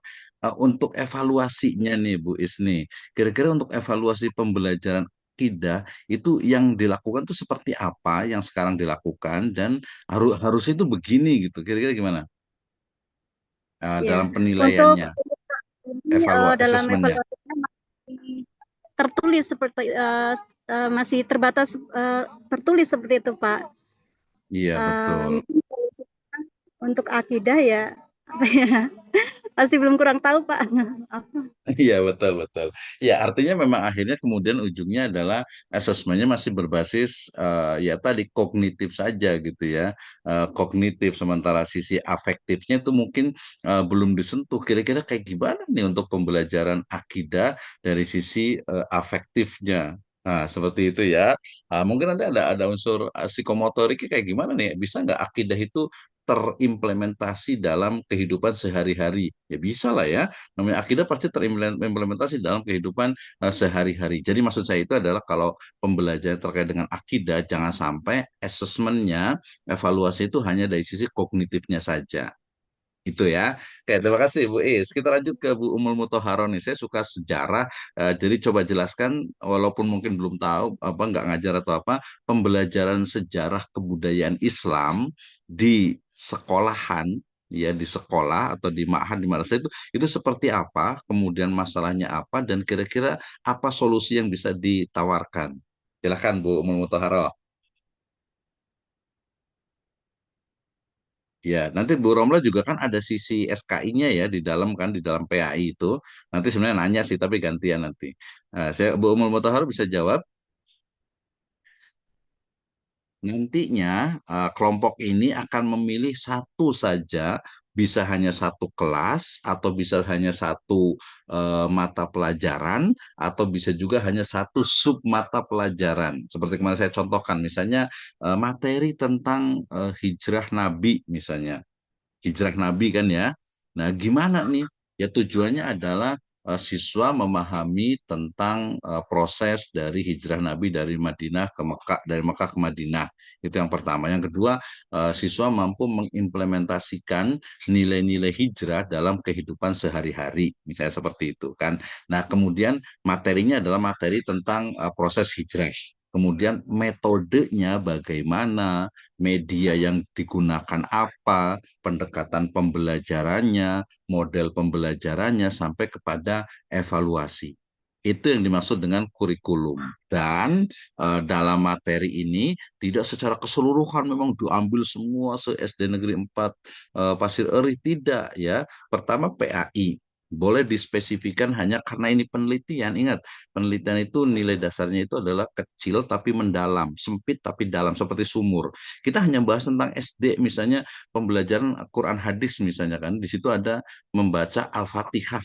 untuk evaluasinya nih Bu Isni, kira-kira untuk evaluasi pembelajaran akidah itu yang dilakukan tuh seperti apa yang sekarang dilakukan dan harus itu begini gitu. Kira-kira gimana Ya, dalam untuk penilaiannya, ini dalam asesmennya? evaluasinya masih tertulis seperti masih terbatas tertulis seperti itu Pak. Iya betul. Mungkin untuk akidah ya apa ya masih belum kurang tahu Pak. Iya betul betul. Ya artinya memang akhirnya kemudian ujungnya adalah asesmennya masih berbasis ya tadi kognitif saja gitu ya. Kognitif sementara sisi afektifnya itu mungkin belum disentuh. Kira-kira kayak gimana nih untuk pembelajaran akidah dari sisi afektifnya? Nah, seperti itu ya. Mungkin nanti ada unsur psikomotoriknya kayak gimana nih? Bisa nggak akidah itu terimplementasi dalam kehidupan sehari-hari? Ya bisa lah ya, namanya akidah pasti terimplementasi dalam kehidupan sehari-hari. Jadi maksud saya itu adalah kalau pembelajaran terkait dengan akidah, jangan sampai asesmennya, evaluasi itu hanya dari sisi kognitifnya saja. Itu ya. Oke, terima kasih Bu Is. Kita lanjut ke Bu Umul Mutahharoh nih. Saya suka sejarah, jadi coba jelaskan, walaupun mungkin belum tahu, apa nggak ngajar atau apa, pembelajaran sejarah kebudayaan Islam di sekolahan, ya di sekolah atau di ma'had di madrasah itu seperti apa, kemudian masalahnya apa, dan kira-kira apa solusi yang bisa ditawarkan. Silakan Bu Umul Mutahharoh. Ya, nanti Bu Romla juga kan ada sisi SKI-nya ya di dalam kan di dalam PAI itu. Nanti sebenarnya nanya sih tapi gantian nanti. Nah, saya Bu Umul Mutahar bisa jawab. Nantinya kelompok ini akan memilih satu saja, bisa hanya satu kelas atau bisa hanya satu mata pelajaran atau bisa juga hanya satu sub mata pelajaran. Seperti kemarin saya contohkan, misalnya materi tentang hijrah Nabi misalnya. Hijrah Nabi kan ya. Nah, gimana nih? Ya tujuannya adalah siswa memahami tentang proses dari hijrah Nabi dari Madinah ke Mekah, dari Mekah ke Madinah. Itu yang pertama. Yang kedua, siswa mampu mengimplementasikan nilai-nilai hijrah dalam kehidupan sehari-hari, misalnya seperti itu kan. Nah, kemudian materinya adalah materi tentang proses hijrah. Kemudian metodenya bagaimana, media yang digunakan apa, pendekatan pembelajarannya, model pembelajarannya, sampai kepada evaluasi. Itu yang dimaksud dengan kurikulum. Dan dalam materi ini tidak secara keseluruhan memang diambil semua se SD Negeri 4 Pasir Eri, tidak ya. Pertama PAI. Boleh dispesifikan hanya karena ini penelitian. Ingat, penelitian itu nilai dasarnya itu adalah kecil tapi mendalam, sempit tapi dalam, seperti sumur. Kita hanya bahas tentang SD, misalnya pembelajaran Quran hadis misalnya kan, di situ ada membaca Al-Fatihah.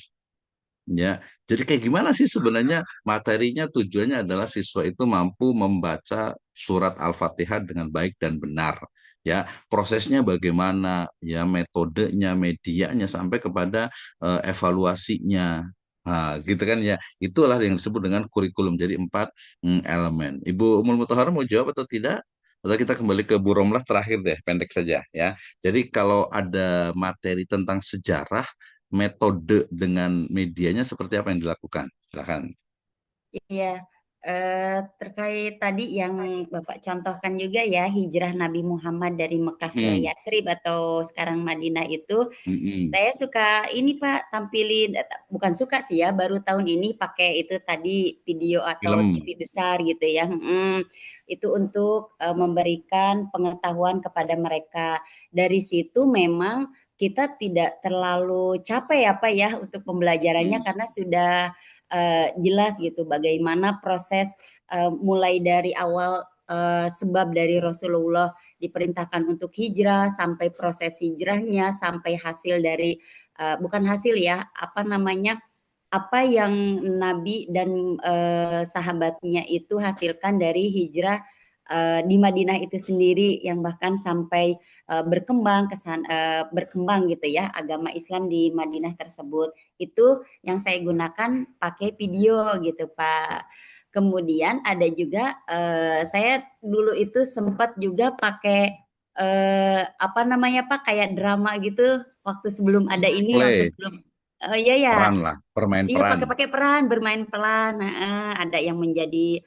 Ya, jadi kayak gimana sih sebenarnya materinya, tujuannya adalah siswa itu mampu membaca surat Al-Fatihah dengan baik dan benar. Ya, prosesnya bagaimana, ya metodenya, medianya sampai kepada evaluasinya. Nah, gitu kan ya. Itulah yang disebut dengan kurikulum. Jadi 4 elemen. Ibu Umul Mutahharah mau jawab atau tidak? Atau kita kembali ke Bu Romlah terakhir deh, pendek saja ya. Jadi kalau ada materi tentang sejarah, metode dengan medianya seperti apa yang dilakukan? Silakan. Iya, terkait tadi yang Bapak contohkan juga ya, hijrah Nabi Muhammad dari Mekah ke Hmm, Yatsrib atau sekarang Madinah itu, hmm, saya suka ini Pak, tampilin, bukan suka sih ya, baru tahun ini pakai itu tadi video atau film. TV besar gitu ya, itu untuk memberikan pengetahuan kepada mereka. Dari situ memang kita tidak terlalu capek ya Pak ya untuk pembelajarannya Hmm, karena sudah jelas gitu bagaimana proses mulai dari awal sebab dari Rasulullah diperintahkan untuk hijrah sampai proses hijrahnya sampai hasil dari bukan hasil ya apa namanya apa yang Nabi dan sahabatnya itu hasilkan dari hijrah di Madinah itu sendiri yang bahkan sampai berkembang gitu ya agama Islam di Madinah tersebut. Itu yang saya gunakan pakai video gitu Pak. Kemudian ada juga saya dulu itu sempat juga pakai apa namanya Pak kayak drama gitu waktu sebelum ada ini waktu Play, sebelum iya ya. peran lah, bermain Iya peran. pakai peran, bermain pelan. Ada yang menjadi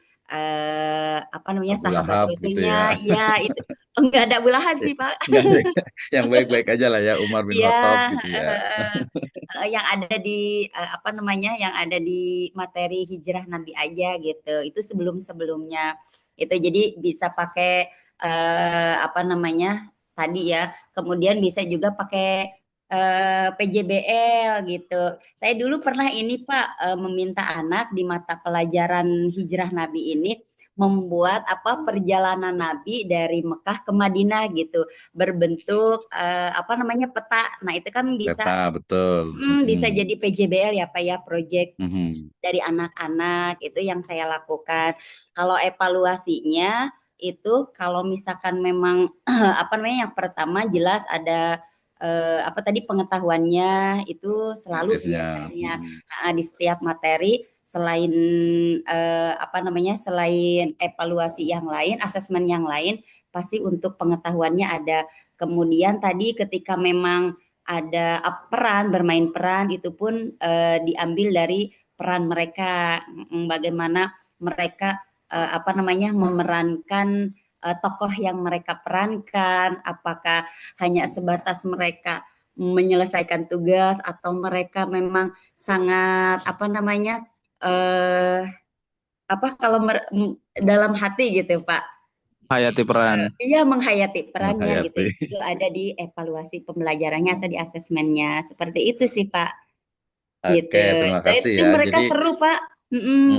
apa namanya Abu sahabat Lahab gitu ya. Rasulnya. Iya itu enggak ada Abu Lahab sih Pak. Nggak ada, yang baik-baik aja lah ya, Umar bin Iya, Khattab gitu ya. yang ada di apa namanya, yang ada di materi hijrah Nabi aja gitu. Itu sebelum-sebelumnya. Itu jadi bisa pakai apa namanya tadi ya. Kemudian bisa juga pakai PJBL gitu. Saya dulu pernah ini Pak meminta anak di mata pelajaran hijrah Nabi ini membuat apa perjalanan Nabi dari Mekah ke Madinah gitu berbentuk apa namanya peta. Nah itu kan bisa Peta, betul. bisa jadi PJBL ya Pak ya project Mhm. dari anak-anak itu yang saya lakukan. Kalau evaluasinya itu kalau misalkan memang apa namanya yang pertama jelas ada apa tadi pengetahuannya itu selalu Aktifnya. biasanya di setiap materi selain apa namanya selain evaluasi yang lain, asesmen yang lain pasti untuk pengetahuannya ada. Kemudian tadi ketika memang ada peran bermain peran itu pun diambil dari peran mereka bagaimana mereka apa namanya memerankan tokoh yang mereka perankan apakah hanya sebatas mereka menyelesaikan tugas atau mereka memang sangat apa namanya apa kalau dalam hati gitu Pak Hayati peran. iya menghayati perannya gitu Menghayati. itu ada di evaluasi pembelajarannya atau di asesmennya seperti itu sih Pak gitu. Oke, terima Dan kasih itu ya. mereka Jadi, seru Pak.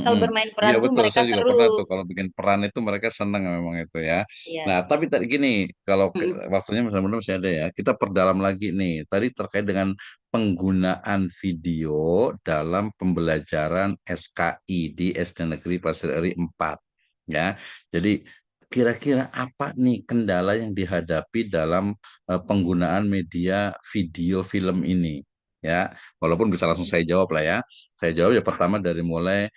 Kalau bermain iya peran tuh betul, mereka saya juga pernah tuh seru. kalau bikin peran itu mereka senang memang itu ya. Iya. Nah, tapi tadi gini, kalau Mm-mm. waktunya benar-benar masih ada ya, kita perdalam lagi nih. Tadi terkait dengan penggunaan video dalam pembelajaran SKI di SD Negeri Pasir Eri 4. Ya, jadi kira-kira apa nih kendala yang dihadapi dalam penggunaan media video film ini? Ya, walaupun bisa langsung saya jawab lah ya. Saya jawab ya pertama dari mulai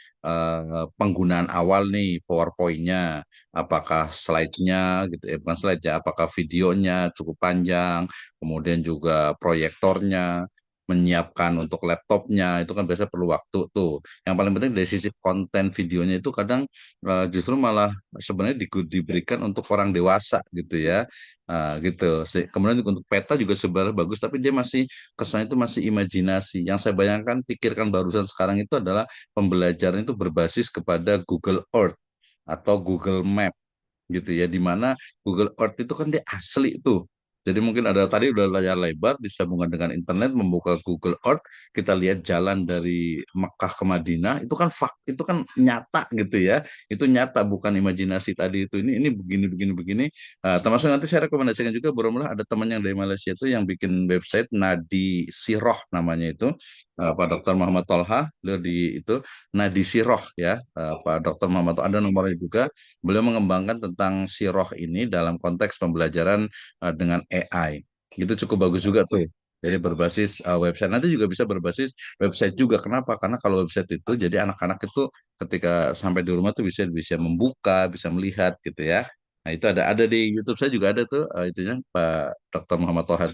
penggunaan awal nih PowerPoint-nya, apakah slide-nya gitu ya, bukan slide ya, apakah videonya cukup panjang, kemudian juga proyektornya, menyiapkan untuk laptopnya itu kan biasa perlu waktu tuh. Yang paling penting dari sisi konten videonya itu kadang justru malah sebenarnya diberikan untuk orang dewasa gitu ya. Gitu. Kemudian untuk peta juga sebenarnya bagus, tapi dia masih kesannya itu masih imajinasi. Yang saya bayangkan, pikirkan barusan sekarang itu adalah pembelajaran itu berbasis kepada Google Earth atau Google Map gitu ya, di mana Google Earth itu kan dia asli tuh. Jadi mungkin ada tadi udah layar lebar disambungkan dengan internet, membuka Google Earth, kita lihat jalan dari Mekah ke Madinah, itu kan itu kan nyata gitu ya. Itu nyata bukan imajinasi tadi itu. Ini begini begini begini. Termasuk nanti saya rekomendasikan juga Boromlah ada teman yang dari Malaysia itu yang bikin website Nadi Siroh namanya itu. Pak Dr. Muhammad Tolha, beliau di itu Nadi Siroh ya. Pak Dr. Muhammad Tolha ada nomornya juga. Beliau mengembangkan tentang siroh ini dalam konteks pembelajaran dengan AI. Itu cukup bagus juga tuh. Jadi berbasis website. Nanti juga bisa berbasis website juga. Kenapa? Karena kalau website itu, jadi anak-anak itu ketika sampai di rumah tuh bisa bisa membuka, bisa melihat gitu ya. Nah itu ada di YouTube saya juga ada tuh itunya Pak Dr. Muhammad Toha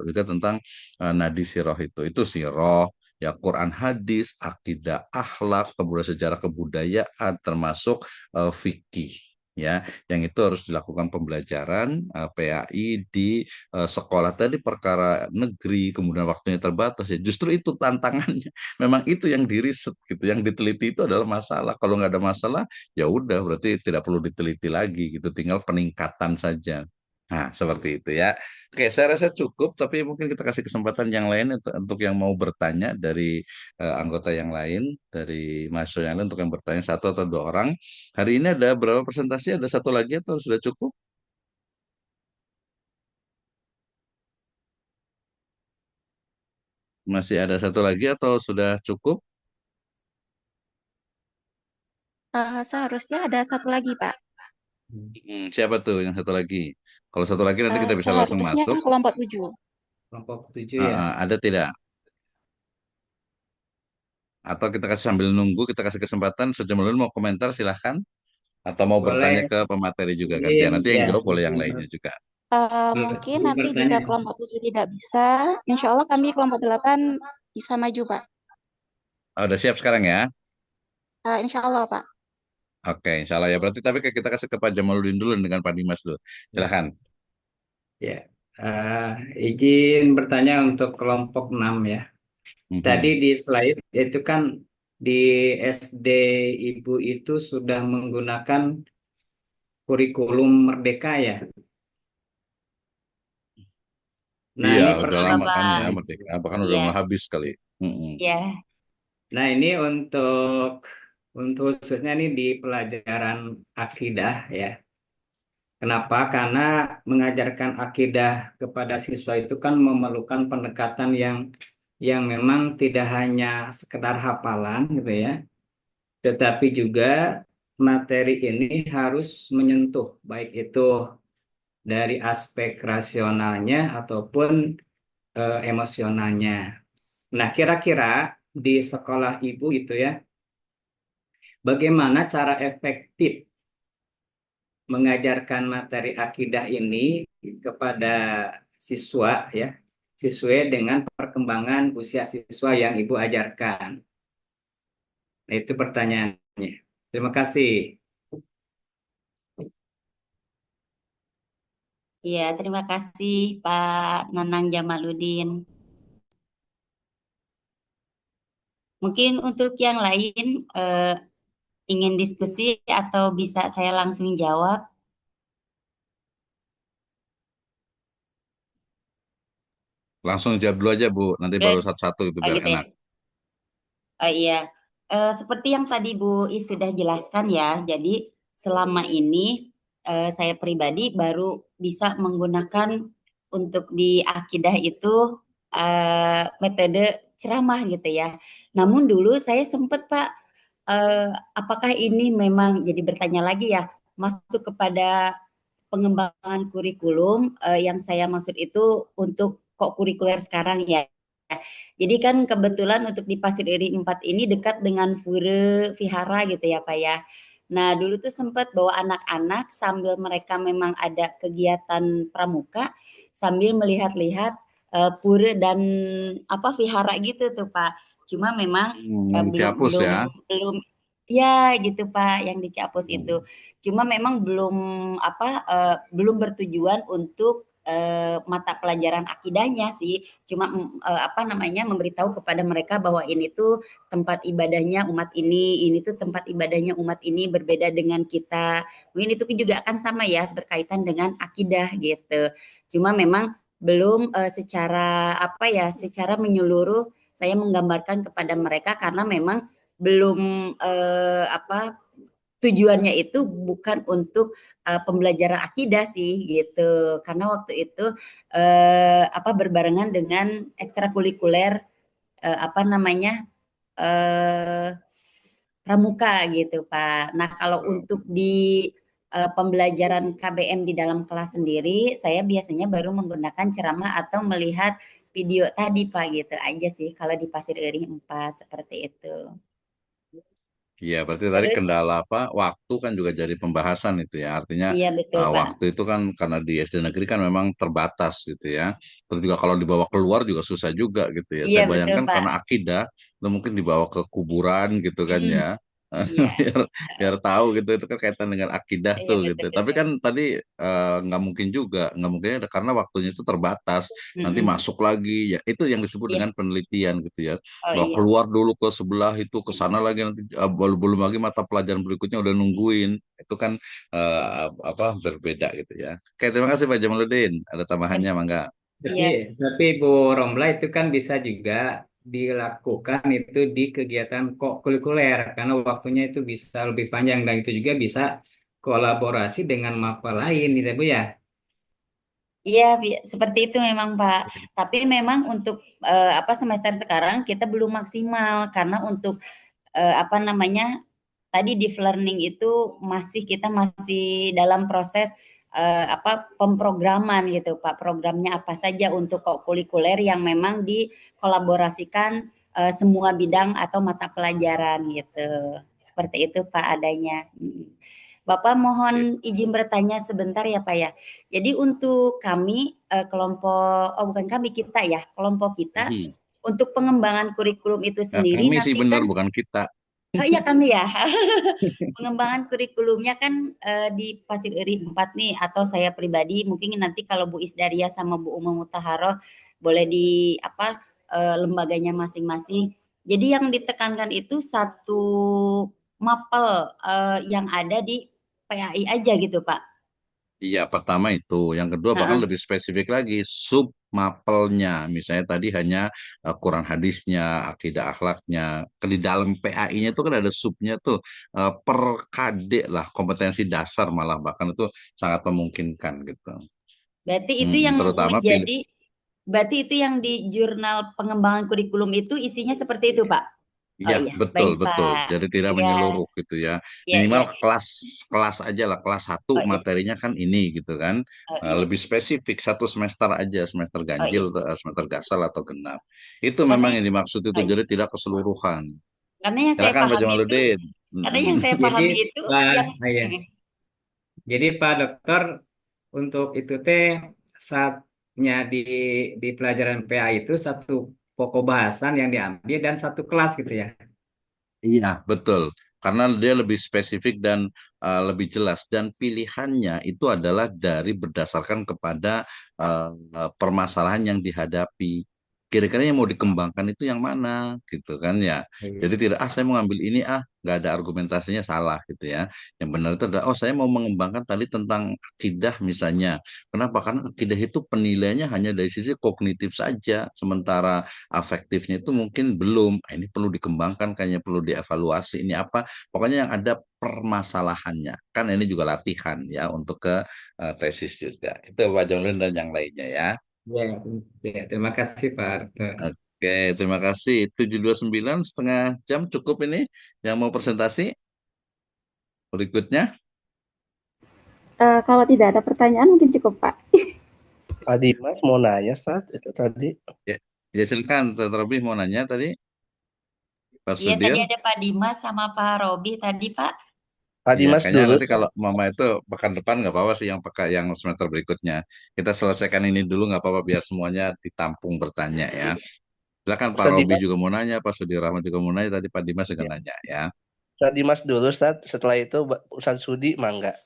juga tentang nadi siroh itu. Itu siroh, ya Quran hadis, akidah akhlak, kemudian sejarah kebudayaan, termasuk fikih ya, yang itu harus dilakukan pembelajaran PAI di sekolah tadi perkara negeri, kemudian waktunya terbatas ya. Justru itu tantangannya. Memang itu yang diriset gitu, yang diteliti itu adalah masalah. Kalau nggak ada masalah, ya udah berarti tidak perlu diteliti lagi gitu, tinggal peningkatan saja. Nah, seperti itu ya. Oke, saya rasa cukup, tapi mungkin kita kasih kesempatan yang lain untuk yang mau bertanya dari anggota yang lain, dari mahasiswa yang lain untuk yang bertanya satu atau dua orang. Hari ini ada berapa presentasi? Ada satu lagi atau sudah cukup? Masih ada satu lagi atau sudah cukup? Seharusnya ada satu lagi, Pak. Siapa tuh yang satu lagi? Kalau satu lagi nanti kita bisa langsung Seharusnya masuk. kelompok 7. Kelompok 7 ya. Ada tidak? Atau kita kasih sambil nunggu, kita kasih kesempatan. Sejam dulu mau komentar silahkan. Atau mau bertanya Boleh ke pemateri juga izin gantian. Nanti yang ya, jawab boleh yang izin, lainnya juga. Mungkin izin nanti bertanya. jika kelompok 7 tidak bisa, insya Allah kami kelompok 8 bisa maju, Pak. Udah siap sekarang ya? Insya Allah, Pak. Oke, insya Allah ya. Berarti tapi kita kasih ke Pak Jamaluddin dulu dengan Pak Dimas dulu. Silahkan. Ya, eh, izin bertanya untuk kelompok 6 ya. Tadi Mhm. di slide itu kan di SD Ibu itu sudah menggunakan kurikulum Merdeka ya. Nah, Iya, ini udah Betul, lama pertanyaan kan Bapak. ya saya. Merdeka. Bahkan udah Iya, mau habis kali. Mhm. ya. Nah, ini untuk khususnya nih di pelajaran akidah ya. Kenapa? Karena mengajarkan akidah kepada siswa itu kan memerlukan pendekatan yang memang tidak hanya sekedar hafalan gitu ya, tetapi juga materi ini harus menyentuh baik itu dari aspek rasionalnya ataupun emosionalnya. Nah, kira-kira di sekolah ibu itu ya, bagaimana cara efektif mengajarkan materi akidah ini kepada siswa ya, sesuai dengan perkembangan usia siswa yang ibu ajarkan. Nah, itu pertanyaannya. Terima kasih. Iya, terima kasih Pak Nanang Jamaluddin. Mungkin untuk yang lain ingin diskusi atau bisa saya langsung jawab. Langsung jawab dulu aja, Bu. Nanti Udah, baru satu-satu itu biar gitu ya. enak. Oh iya, seperti yang tadi Bu Is sudah jelaskan ya, jadi selama ini saya pribadi baru bisa menggunakan untuk di akidah itu metode ceramah gitu ya. Namun dulu saya sempat Pak, apakah ini memang jadi bertanya lagi ya, masuk kepada pengembangan kurikulum yang saya maksud itu untuk kok kurikuler sekarang ya. Jadi kan kebetulan untuk di Pasir Iri 4 ini dekat dengan Pura Vihara gitu ya Pak ya. Nah dulu tuh sempat bawa anak-anak sambil mereka memang ada kegiatan pramuka sambil melihat-lihat pura dan apa vihara gitu tuh Pak. Cuma memang Yang belum dihapus belum ya. belum ya gitu Pak yang di Ciapus itu. Hmm. Cuma memang belum bertujuan untuk mata pelajaran akidahnya sih. Cuma apa namanya memberitahu kepada mereka bahwa ini tuh tempat ibadahnya umat ini tuh tempat ibadahnya umat ini berbeda dengan kita. Mungkin itu juga akan sama ya berkaitan dengan akidah gitu. Cuma memang belum secara apa ya, secara menyeluruh saya menggambarkan kepada mereka karena memang belum apa tujuannya itu bukan untuk pembelajaran akidah sih gitu karena waktu itu apa berbarengan dengan ekstrakurikuler apa namanya pramuka gitu Pak. Nah kalau untuk di pembelajaran KBM di dalam kelas sendiri, saya biasanya baru menggunakan ceramah atau melihat video tadi Pak gitu aja sih kalau di Pasir Iri 4 seperti itu. Iya, berarti tadi Terus kendala apa? Waktu kan juga jadi pembahasan itu ya. Artinya iya betul Pak. waktu itu kan karena di SD negeri kan memang terbatas gitu ya. Terus juga kalau dibawa keluar juga susah juga gitu ya. Iya Saya betul bayangkan Pak. karena akidah itu mungkin dibawa ke kuburan gitu kan Hmm, ya. Iya, biar biar tahu gitu, itu kan kaitan dengan akidah iya tuh gitu. Tapi betul-betul. kan tadi nggak mungkin juga, nggak mungkin ada karena waktunya itu terbatas. Nanti Mm-mm. masuk lagi, ya itu yang disebut Iya, dengan penelitian gitu ya. oh Bahwa iya. keluar dulu ke sebelah itu, ke sana Mm-mm. lagi nanti belum belum lagi mata pelajaran berikutnya udah nungguin. Itu kan apa berbeda gitu ya. Oke, terima kasih Pak Jamaluddin. Ada tambahannya, Mangga? Tapi, Iya, tapi Bu Romla itu kan bisa juga dilakukan itu di kegiatan kok kulikuler karena waktunya itu bisa lebih panjang dan itu juga bisa kolaborasi dengan mapel lain gitu Bu ya. iya, seperti itu memang Pak. Tapi memang untuk apa semester sekarang kita belum maksimal karena untuk apa namanya tadi deep learning itu kita masih dalam proses apa pemrograman gitu Pak. Programnya apa saja untuk kulikuler yang memang dikolaborasikan semua bidang atau mata pelajaran gitu. Seperti itu Pak adanya. Bapak mohon izin bertanya sebentar ya Pak ya. Jadi untuk kami kelompok bukan kami kita ya, kelompok kita Mhm. untuk pengembangan kurikulum itu Nah, sendiri kami sih nanti benar, kan bukan kita. oh iya kami ya. Pengembangan kurikulumnya kan di Pasir Iri 4 nih atau saya pribadi mungkin nanti kalau Bu Isdaria sama Bu Uma Mutaharoh boleh di apa lembaganya masing-masing. Jadi yang ditekankan itu satu mapel yang ada di PAI aja gitu, Pak. Iya, pertama itu. Yang kedua bahkan Heeh. lebih spesifik lagi, sub mapelnya. Misalnya tadi hanya Quran hadisnya, akidah akhlaknya. Di dalam PAI-nya itu kan ada subnya tuh, per KD lah, kompetensi dasar malah bahkan itu sangat memungkinkan gitu. Berarti itu yang Terutama pilih. menjadi berarti itu yang di jurnal pengembangan kurikulum itu isinya seperti itu, Pak. Oh Iya, iya, betul, baik, betul. Pak. Jadi tidak Iya, menyeluruh gitu ya. iya, Minimal iya. kelas kelas aja lah, kelas satu Oh iya, materinya kan ini gitu kan. oh iya, Lebih spesifik satu semester aja, semester oh ganjil, iya. semester gasal atau genap. Itu Karena memang yang dimaksud itu, oh iya. jadi tidak keseluruhan. Karena yang saya Silakan Pak pahami itu, Jamaluddin. karena yang saya Jadi pahami itu yang Pak, ya. Jadi Pak Dokter untuk itu teh saatnya di pelajaran PA itu satu pokok bahasan yang diambil dan satu kelas gitu ya. Iya, betul. Karena dia lebih spesifik dan lebih jelas. Dan pilihannya itu adalah dari berdasarkan kepada permasalahan yang dihadapi. Kira-kira yang mau dikembangkan itu yang mana, gitu kan ya. Jadi Iya. tidak, saya mau ngambil ini, nggak ada argumentasinya salah gitu ya. Yang benar itu adalah, saya mau mengembangkan tadi tentang akidah misalnya. Kenapa? Karena akidah itu penilaiannya hanya dari sisi kognitif saja. Sementara afektifnya itu mungkin belum. Ini perlu dikembangkan, kayaknya perlu dievaluasi. Ini apa? Pokoknya yang ada permasalahannya. Kan ini juga latihan ya untuk ke tesis juga. Itu Pak Jonglin dan yang lainnya ya. Ya, ya, terima kasih Pak Dokter. Oke, terima kasih. 729 setengah jam cukup ini yang mau presentasi. Berikutnya. Kalau tidak ada pertanyaan mungkin cukup, Pak. Pak Dimas mau nanya saat itu tadi. Ya, ya silakan. Terlebih mau nanya tadi. Pak iya tadi Sudir. ada Pak Dimas sama Pak Robi tadi, Pak. Pak Iya, Dimas kayaknya dulu. nanti kalau Mama itu pekan depan nggak apa-apa sih yang semester berikutnya. Kita selesaikan ini dulu nggak apa-apa biar semuanya ditampung bertanya ya. Silakan Pak Ustaz Robi Dimas, juga mau nanya, Pak Sudirahman juga mau nanya, tadi Pak Dimas juga ya. nanya ya. Ustaz Dimas dulu, Ustaz. Setelah itu Ustaz Sudi, mangga.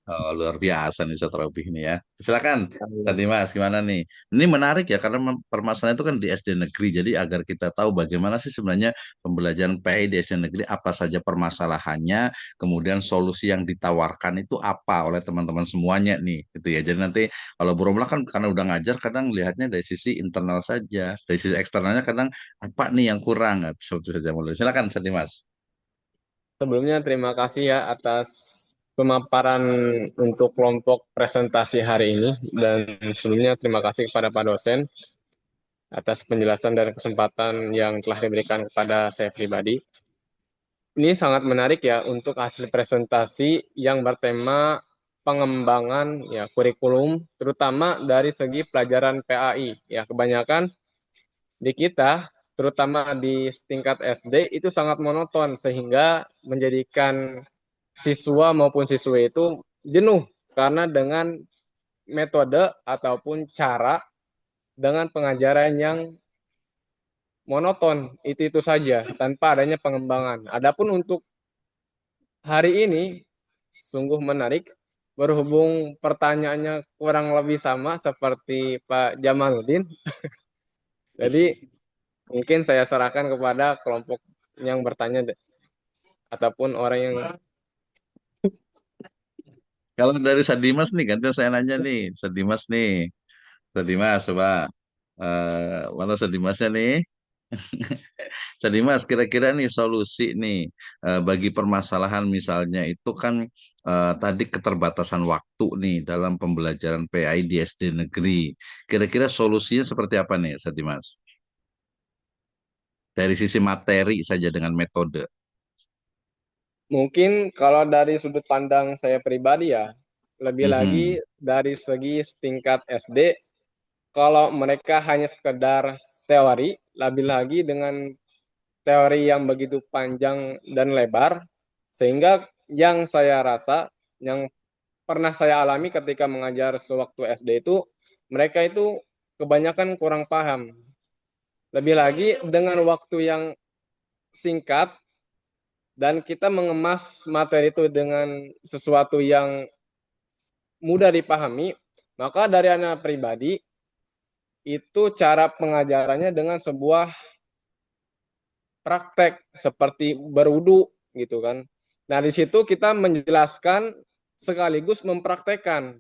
Oh, luar biasa nih Ustaz Robi ini ya. Silakan, tadi Mas, gimana nih? Ini menarik ya karena permasalahan itu kan di SD negeri. Jadi agar kita tahu bagaimana sih sebenarnya pembelajaran PI di SD negeri, apa saja permasalahannya, kemudian solusi yang ditawarkan itu apa oleh teman-teman semuanya nih, gitu ya. Jadi nanti kalau Bu Romlah kan karena udah ngajar, kadang lihatnya dari sisi internal saja, dari sisi eksternalnya kadang apa nih yang kurang, seperti saja mulai. Silakan, Tadi Mas. Sebelumnya terima kasih ya atas pemaparan untuk kelompok presentasi hari ini dan sebelumnya terima kasih kepada Pak dosen atas penjelasan dan kesempatan yang telah diberikan kepada saya pribadi. Ini sangat menarik ya untuk hasil presentasi yang bertema pengembangan ya kurikulum terutama dari segi pelajaran PAI. Ya kebanyakan di kita terutama di tingkat SD itu sangat monoton sehingga menjadikan siswa maupun siswi itu jenuh karena dengan metode ataupun cara dengan pengajaran yang monoton, itu saja tanpa adanya pengembangan. Adapun untuk hari ini sungguh menarik, berhubung pertanyaannya kurang lebih sama seperti Pak Jamaluddin. Jadi mungkin saya serahkan kepada kelompok yang bertanya ataupun orang yang Kalau dari Sadimas nih, gantian saya nanya nih, Sadimas nih, Sadimas coba, mana Sadimasnya nih? Jadi Mas, kira-kira nih solusi nih bagi permasalahan misalnya itu kan tadi keterbatasan waktu nih dalam pembelajaran PAI di SD negeri. Kira-kira solusinya seperti apa nih, Sadi Mas? Dari sisi materi saja dengan metode. mungkin kalau dari sudut pandang saya pribadi ya, lebih lagi Mhm. dari segi tingkat SD, kalau mereka hanya sekedar teori, lebih lagi dengan teori yang begitu panjang dan lebar, sehingga yang saya rasa, yang pernah saya alami ketika mengajar sewaktu SD itu, mereka itu kebanyakan kurang paham. Lebih lagi dengan waktu yang singkat dan kita mengemas materi itu dengan sesuatu yang mudah dipahami, maka dari anak pribadi itu cara pengajarannya dengan sebuah praktek seperti berwudu gitu kan. Nah, di situ kita menjelaskan sekaligus mempraktekkan.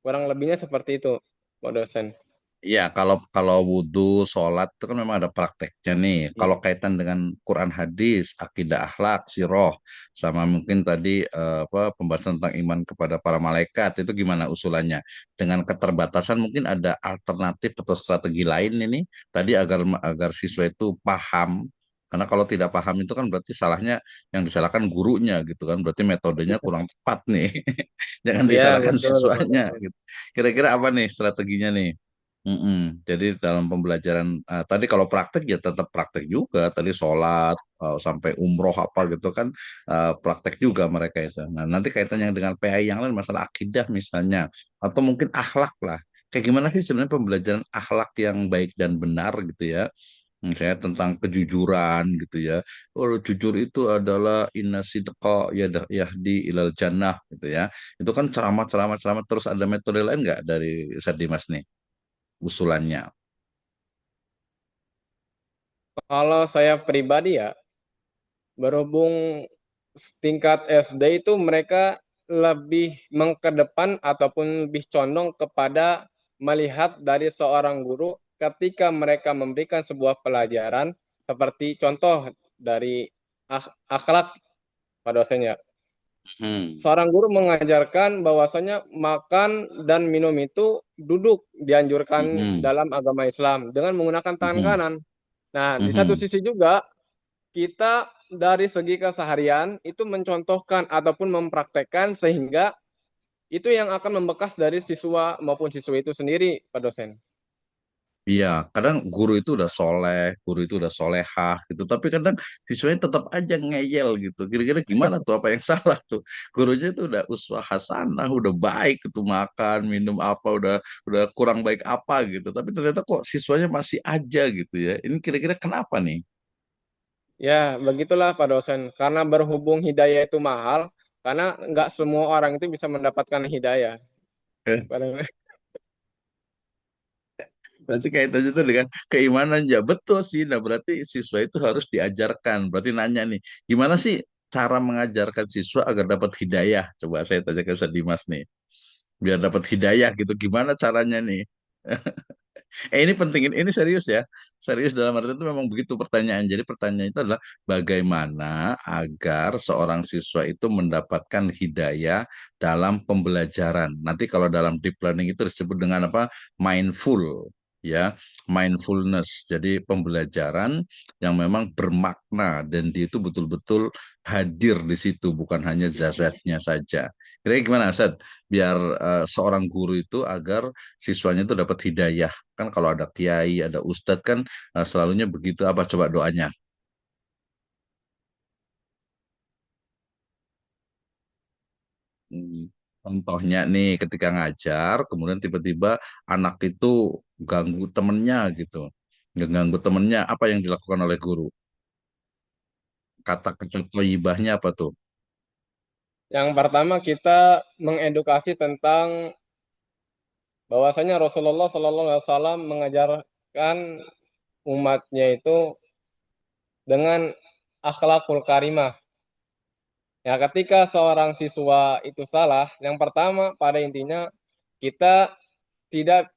Kurang lebihnya seperti itu, Pak dosen. Iya, kalau wudhu, sholat itu kan memang ada prakteknya nih. Kalau kaitan dengan Quran hadis, akidah akhlak, siroh, sama mungkin tadi apa pembahasan tentang iman kepada para malaikat itu gimana usulannya? Dengan keterbatasan mungkin ada alternatif atau strategi lain ini tadi agar agar siswa itu paham. Karena kalau tidak paham itu kan berarti salahnya yang disalahkan gurunya gitu kan. Berarti metodenya kurang tepat nih. Jangan Iya, disalahkan betul, betul, siswanya betul. gitu. Kira-kira apa nih strateginya nih? Jadi dalam pembelajaran tadi kalau praktek ya tetap praktek juga. Tadi sholat sampai umroh apa gitu kan praktek juga mereka itu. Nah nanti kaitannya dengan PAI yang lain masalah akidah misalnya atau mungkin akhlak lah. Kayak gimana sih sebenarnya pembelajaran akhlak yang baik dan benar gitu ya. Misalnya tentang kejujuran gitu ya. Oh jujur itu adalah inna sidqa yahdi ilal jannah gitu ya. Itu kan ceramah terus ada metode lain nggak dari Sadimas nih? Usulannya. Kalau saya pribadi ya, berhubung tingkat SD itu mereka lebih mengkedepan ataupun lebih condong kepada melihat dari seorang guru ketika mereka memberikan sebuah pelajaran seperti contoh dari akhlak pada dosennya. Hmm. Seorang guru mengajarkan bahwasanya makan dan minum itu duduk dianjurkan Mhm. dalam agama Islam dengan menggunakan tangan Mhm. kanan. Nah, di satu Mhm. sisi juga kita dari segi keseharian itu mencontohkan ataupun mempraktekkan sehingga itu yang akan membekas dari siswa maupun siswa itu sendiri, Pak dosen. Iya, kadang guru itu udah soleh, guru itu udah solehah gitu, tapi kadang siswanya tetap aja ngeyel gitu. Kira-kira gimana tuh? Apa yang salah tuh? Gurunya itu udah uswah hasanah, udah baik itu makan, minum apa, udah kurang baik apa gitu. Tapi ternyata kok siswanya masih aja gitu ya. Ini kira-kira kenapa nih? Ya, begitulah Pak dosen. Karena berhubung hidayah itu mahal, karena nggak semua orang itu bisa mendapatkan hidayah. Padahal- Berarti kaitannya tuh dengan keimanan ya betul sih. Nah berarti siswa itu harus diajarkan. Berarti nanya nih, gimana sih cara mengajarkan siswa agar dapat hidayah? Coba saya tanya ke Dimas nih, biar dapat hidayah gitu. Gimana caranya nih? Ini penting, ini serius ya. Serius dalam arti itu memang begitu pertanyaan. Jadi pertanyaan itu adalah bagaimana agar seorang siswa itu mendapatkan hidayah dalam pembelajaran. Nanti kalau dalam deep learning itu disebut dengan apa? Mindful, ya, mindfulness. Jadi pembelajaran yang memang bermakna dan dia itu betul-betul hadir di situ, bukan hanya zat-zatnya saja. Kira-kira gimana, Sad? Biar seorang guru itu agar siswanya itu dapat hidayah. Kan kalau ada kiai, ada ustadz kan selalunya begitu. Apa coba doanya? Hmm. Contohnya nih ketika ngajar, kemudian tiba-tiba anak itu ganggu temennya gitu. Ngeganggu temennya, apa yang dilakukan oleh guru? Kata-kata thayyibahnya apa tuh? Yang pertama kita mengedukasi tentang bahwasanya Rasulullah Shallallahu Alaihi Wasallam mengajarkan umatnya itu dengan akhlakul karimah. Ya, ketika seorang siswa itu salah, yang pertama pada intinya kita tidak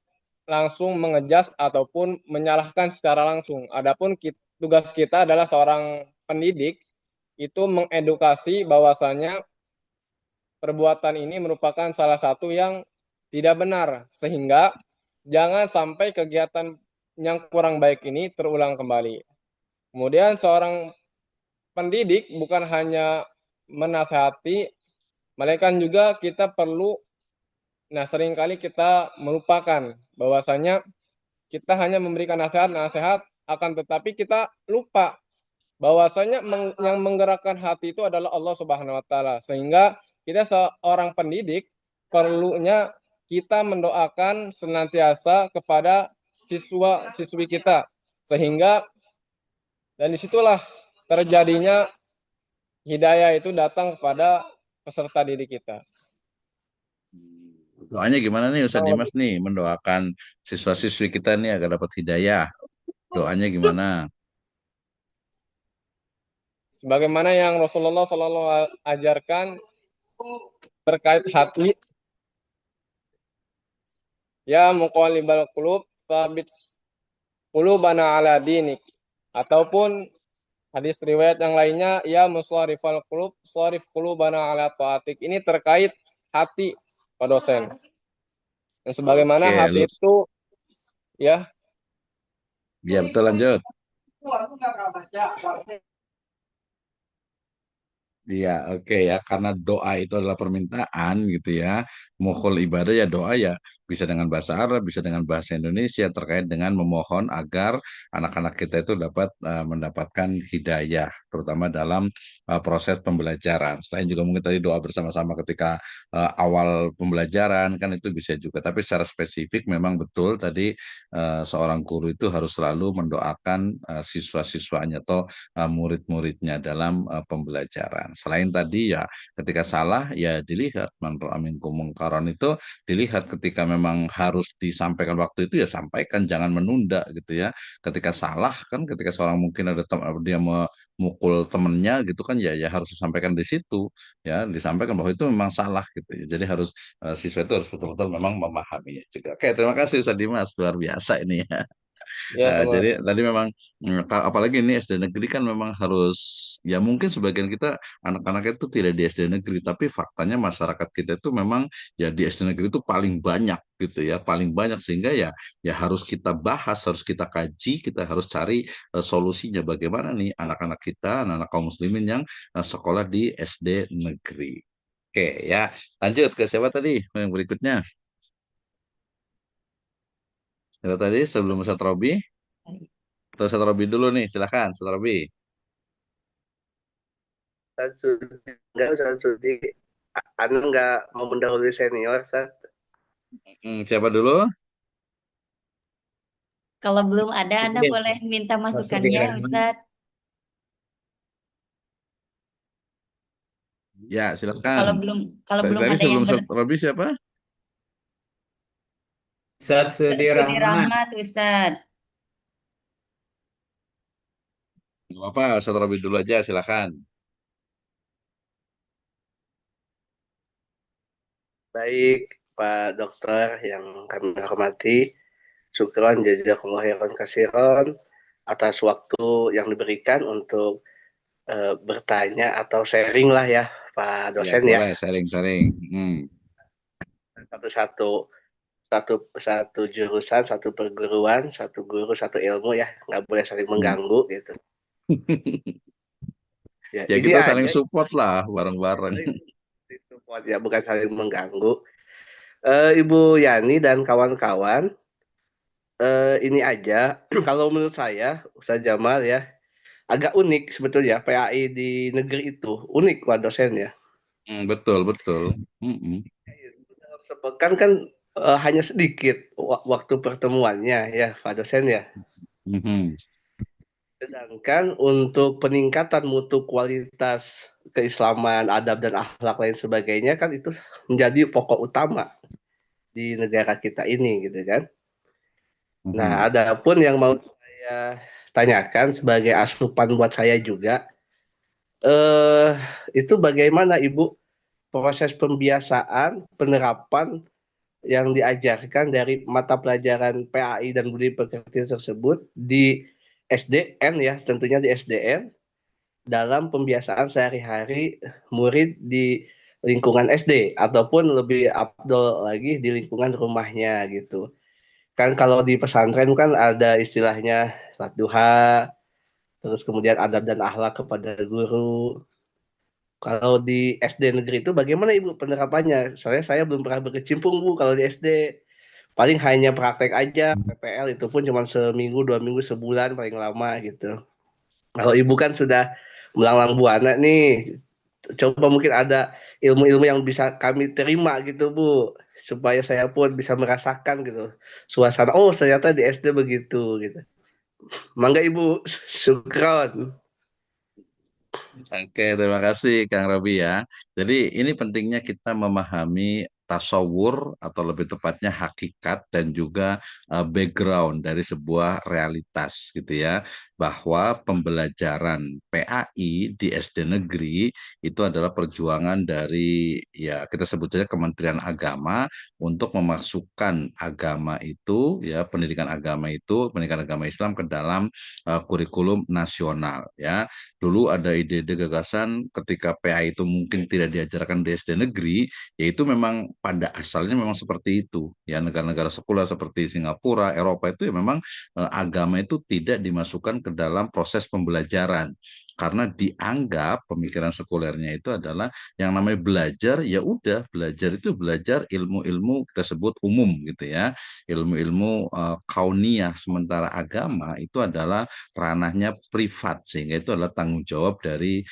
langsung mengejas ataupun menyalahkan secara langsung. Adapun tugas kita adalah seorang pendidik itu mengedukasi bahwasanya perbuatan ini merupakan salah satu yang tidak benar, sehingga jangan sampai kegiatan yang kurang baik ini terulang kembali. Kemudian seorang pendidik bukan hanya menasihati, melainkan juga kita perlu, nah seringkali kita melupakan bahwasanya kita hanya memberikan nasihat-nasihat, akan tetapi kita lupa bahwasanya yang menggerakkan hati itu adalah Allah Subhanahu wa taala. Sehingga kita seorang pendidik perlunya kita mendoakan senantiasa kepada siswa-siswi kita. Sehingga dan disitulah terjadinya hidayah itu datang kepada peserta didik kita. Doanya gimana nih Ustaz Dimas nih mendoakan siswa-siswi kita nih agar dapat hidayah? Doanya gimana? Sebagaimana yang Rasulullah SAW ajarkan terkait hati, ya muqallibal qulub tsabit qulubana ala dinik, ataupun hadis riwayat yang lainnya, ya musarrifal qulub sharif qulubana ala taatik. Ini terkait hati, Pak dosen. Dan sebagaimana hati itu ya. Ya betul, lanjut. Iya, oke ya, karena doa itu adalah permintaan gitu ya. Mohon ibadah ya doa ya bisa dengan bahasa Arab, bisa dengan bahasa Indonesia terkait dengan memohon agar anak-anak kita itu dapat mendapatkan hidayah, terutama dalam proses pembelajaran. Selain juga mungkin tadi doa bersama-sama ketika awal pembelajaran kan itu bisa juga. Tapi secara spesifik memang betul tadi seorang guru itu harus selalu mendoakan siswa-siswanya atau murid-muridnya dalam pembelajaran. Selain tadi ya ketika salah ya dilihat man ra'a minkum mungkaran itu dilihat ketika memang harus disampaikan waktu itu ya sampaikan, jangan menunda gitu ya. Ketika salah kan ketika seorang mungkin ada dia memukul temennya gitu kan ya harus disampaikan di situ ya, disampaikan bahwa itu memang salah gitu ya. Jadi harus siswa itu harus betul-betul memang memahaminya juga. Oke, terima kasih Ustaz Dimas, luar biasa ini ya. Ya, Jadi tadi memang apalagi ini SD negeri kan memang harus ya mungkin sebagian kita anak-anak itu tidak di SD negeri tapi faktanya masyarakat kita itu memang ya di SD negeri itu paling banyak gitu ya, paling banyak sehingga ya harus kita bahas, harus kita kaji, kita harus cari solusinya bagaimana nih anak-anak kita, anak-anak kaum muslimin yang sekolah di SD negeri. Oke ya, lanjut ke siapa tadi yang berikutnya? Siapa tadi sebelum Ustaz Robi? Terus Ustaz Robi dulu nih, silakan Ustaz Robi. Ustaz Sudi, anu nggak mau mendahului senior, Ustaz. Siapa dulu? Kalau belum ada, Anda boleh minta masukannya, Ustadz. Ya, silakan. Kalau belum Tadi ada sebelum yang Robi siapa? Ustadz Sudi Sudi Rahmat. Rahmat, Ustadz. Gak apa, Ustaz Robi dulu aja, silakan. Baik, Pak Dokter yang kami hormati, syukron jazakallahu khairan katsiran atas waktu yang diberikan untuk bertanya atau sharing lah ya, Pak dosen ya. Boleh sharing-sharing. Satu jurusan, satu perguruan, satu guru, satu ilmu ya, nggak boleh saling mengganggu gitu. Ya kita saling support lah bareng-bareng. Support ya, bukan saling mengganggu. Ibu Yani dan kawan-kawan, ini aja kalau menurut saya Ustaz Jamal ya agak unik sebetulnya PAI di negeri itu unik Pak dosen ya. Betul. Dalam sepekan kan hanya sedikit waktu pertemuannya ya Pak dosen ya. Mhm. Sedangkan untuk peningkatan mutu kualitas keislaman, adab dan akhlak lain sebagainya kan itu menjadi pokok utama di negara kita ini gitu kan. Nah, Mhm. adapun yang mau saya tanyakan sebagai asupan buat saya juga, eh itu bagaimana Ibu proses pembiasaan, penerapan yang diajarkan dari mata pelajaran PAI dan Budi Pekerti tersebut di SDN ya, tentunya di SDN dalam pembiasaan sehari-hari murid di lingkungan SD ataupun lebih afdol lagi di lingkungan rumahnya gitu. Kan kalau di pesantren kan ada istilahnya salat duha, terus kemudian adab dan akhlak kepada guru. Kalau di SD negeri itu bagaimana Ibu penerapannya? Soalnya saya belum pernah berkecimpung Bu kalau di SD. Paling hanya praktek aja, PPL itu pun cuma seminggu, 2 minggu, sebulan paling lama gitu. Kalau Ibu kan sudah melanglang buana nih, coba mungkin ada ilmu-ilmu yang bisa kami terima gitu Bu, supaya saya pun bisa merasakan gitu suasana. Oh ternyata di SD begitu gitu. Mangga Ibu, syukron. Oke, terima kasih Kang Robi ya. Jadi ini pentingnya kita memahami tasawur atau lebih tepatnya hakikat dan juga background dari sebuah realitas gitu ya. Bahwa pembelajaran PAI di SD negeri itu adalah perjuangan dari ya kita sebutnya Kementerian Agama untuk memasukkan agama itu ya pendidikan agama Islam ke dalam kurikulum nasional ya. Dulu ada ide-ide gagasan ketika PA itu mungkin tidak diajarkan di SD negeri, yaitu memang pada asalnya memang seperti itu. Ya negara-negara sekuler seperti Singapura, Eropa itu ya memang agama itu tidak dimasukkan ke dalam proses pembelajaran. Karena dianggap pemikiran sekulernya itu adalah yang namanya belajar, ya udah belajar itu belajar ilmu-ilmu kita sebut umum gitu ya, ilmu-ilmu kauniyah. Sementara agama itu adalah ranahnya privat sehingga itu adalah tanggung jawab dari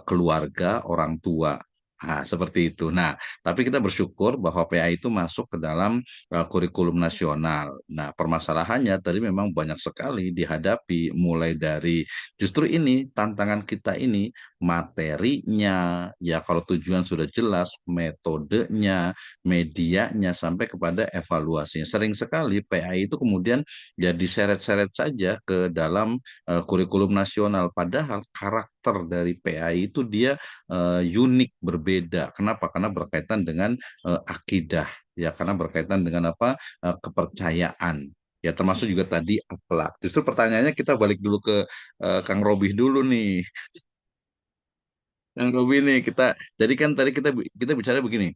keluarga orang tua. Nah, seperti itu. Nah, tapi kita bersyukur bahwa PA itu masuk ke dalam kurikulum nasional. Nah, permasalahannya tadi memang banyak sekali dihadapi mulai dari justru ini tantangan kita ini materinya ya kalau tujuan sudah jelas, metodenya, medianya sampai kepada evaluasinya. Sering sekali PA itu kemudian ya diseret-seret saja ke dalam kurikulum nasional. Padahal karakter dari PAI itu dia unik, berbeda. Kenapa? Karena berkaitan dengan akidah, ya karena berkaitan dengan apa kepercayaan. Ya termasuk juga tadi akhlak. Justru pertanyaannya kita balik dulu ke Kang Robih dulu nih. Kang Robih nih jadi kan tadi kita bicara begini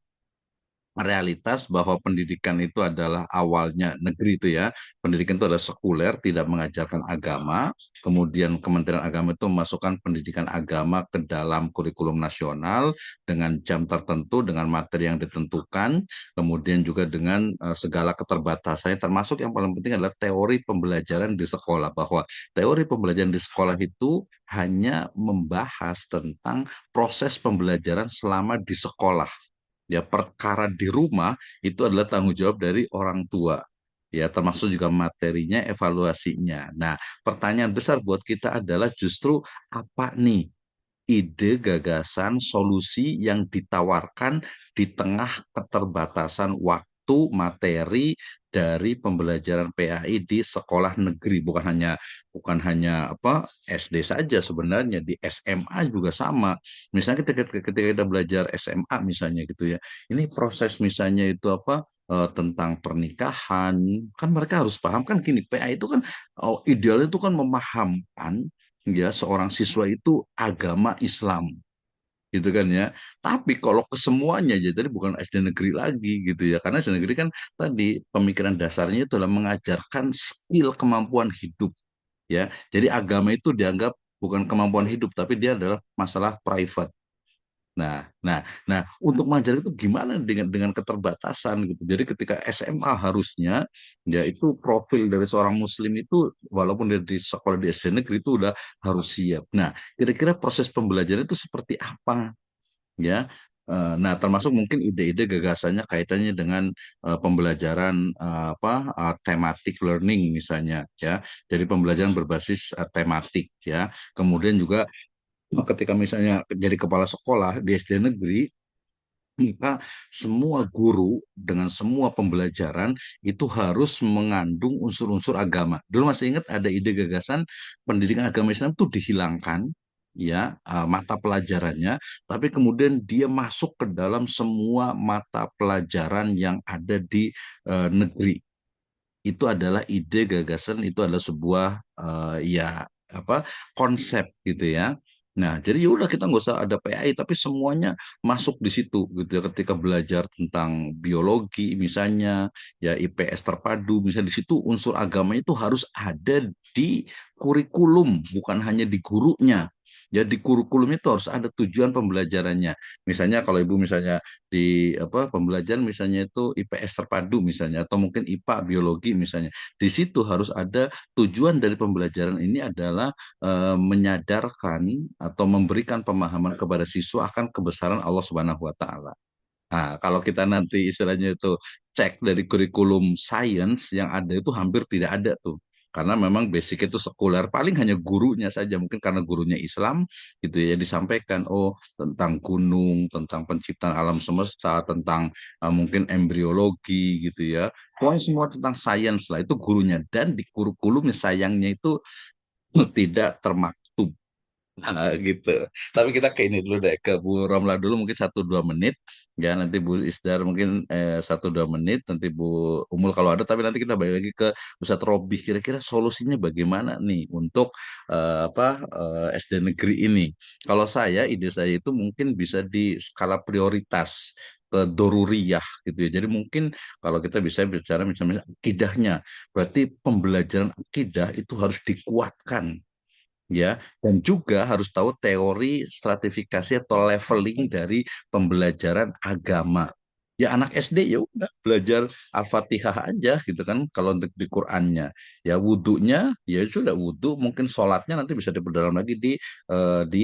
realitas bahwa pendidikan itu adalah awalnya negeri itu ya. Pendidikan itu adalah sekuler, tidak mengajarkan agama. Kemudian Kementerian Agama itu memasukkan pendidikan agama ke dalam kurikulum nasional dengan jam tertentu, dengan materi yang ditentukan. Kemudian juga dengan segala keterbatasannya, termasuk yang paling penting adalah teori pembelajaran di sekolah. Bahwa teori pembelajaran di sekolah itu hanya membahas tentang proses pembelajaran selama di sekolah. Ya, perkara di rumah itu adalah tanggung jawab dari orang tua. Ya, termasuk juga materinya, evaluasinya. Nah, pertanyaan besar buat kita adalah justru apa nih ide, gagasan, solusi yang ditawarkan di tengah keterbatasan waktu, materi dari pembelajaran PAI di sekolah negeri, bukan hanya apa SD saja sebenarnya di SMA juga sama. Misalnya ketika kita belajar SMA misalnya gitu ya, ini proses misalnya itu apa tentang pernikahan kan mereka harus paham kan gini PAI itu kan idealnya itu kan memahamkan ya seorang siswa itu agama Islam gitu kan ya. Tapi kalau kesemuanya jadi bukan SD negeri lagi gitu ya. Karena SD negeri kan tadi pemikiran dasarnya itu adalah mengajarkan skill kemampuan hidup ya. Jadi agama itu dianggap bukan kemampuan hidup tapi dia adalah masalah private. Nah, untuk mengajar itu gimana dengan keterbatasan gitu. Jadi ketika SMA harusnya ya itu profil dari seorang muslim itu walaupun dia di sekolah di SD negeri itu udah harus siap. Nah, kira-kira proses pembelajaran itu seperti apa? Ya, Nah, termasuk mungkin ide-ide gagasannya kaitannya dengan pembelajaran thematic learning misalnya ya. Jadi pembelajaran berbasis tematik ya. Kemudian juga ketika misalnya jadi kepala sekolah di SD negeri, maka semua guru dengan semua pembelajaran itu harus mengandung unsur-unsur agama. Dulu masih ingat ada ide gagasan pendidikan agama Islam itu dihilangkan ya mata pelajarannya, tapi kemudian dia masuk ke dalam semua mata pelajaran yang ada di negeri. Itu adalah ide gagasan, itu adalah sebuah konsep gitu ya. Nah, jadi ya udah kita nggak usah ada PAI, tapi semuanya masuk di situ gitu ya. Ketika belajar tentang biologi misalnya, ya IPS terpadu, misalnya di situ unsur agama itu harus ada di kurikulum, bukan hanya di gurunya. Ya di kurikulum itu harus ada tujuan pembelajarannya. Misalnya kalau ibu misalnya di pembelajaran misalnya itu IPS terpadu misalnya atau mungkin IPA biologi misalnya, di situ harus ada tujuan dari pembelajaran ini adalah menyadarkan atau memberikan pemahaman kepada siswa akan kebesaran Allah Subhanahu wa taala. Nah, kalau kita nanti istilahnya itu cek dari kurikulum sains yang ada itu hampir tidak ada tuh. Karena memang basic itu sekuler, paling hanya gurunya saja, mungkin karena gurunya Islam gitu ya, disampaikan oh tentang gunung, tentang penciptaan alam semesta, tentang mungkin embriologi gitu ya. Pokoknya semua tentang sains lah itu gurunya, dan di kurikulumnya sayangnya itu tidak termaktub. Nah, gitu. Tapi kita ke ini dulu deh, ke Bu Romla dulu mungkin 1-2 menit. Ya, nanti Bu Isdar mungkin 1-2 menit. Nanti Bu Umul kalau ada. Tapi nanti kita balik lagi ke Ustadz Robi. Kira-kira solusinya bagaimana nih untuk SD negeri ini? Kalau saya, ide saya itu mungkin bisa di skala prioritas ke doruriyah gitu ya. Jadi mungkin kalau kita bisa bicara misalnya akidahnya, berarti pembelajaran akidah itu harus dikuatkan ya, dan juga harus tahu teori stratifikasi atau leveling dari pembelajaran agama. Ya anak SD ya udah belajar Al-Fatihah aja gitu kan kalau untuk di Qur'annya. Ya wudhunya ya sudah wudhu, mungkin sholatnya nanti bisa diperdalam lagi di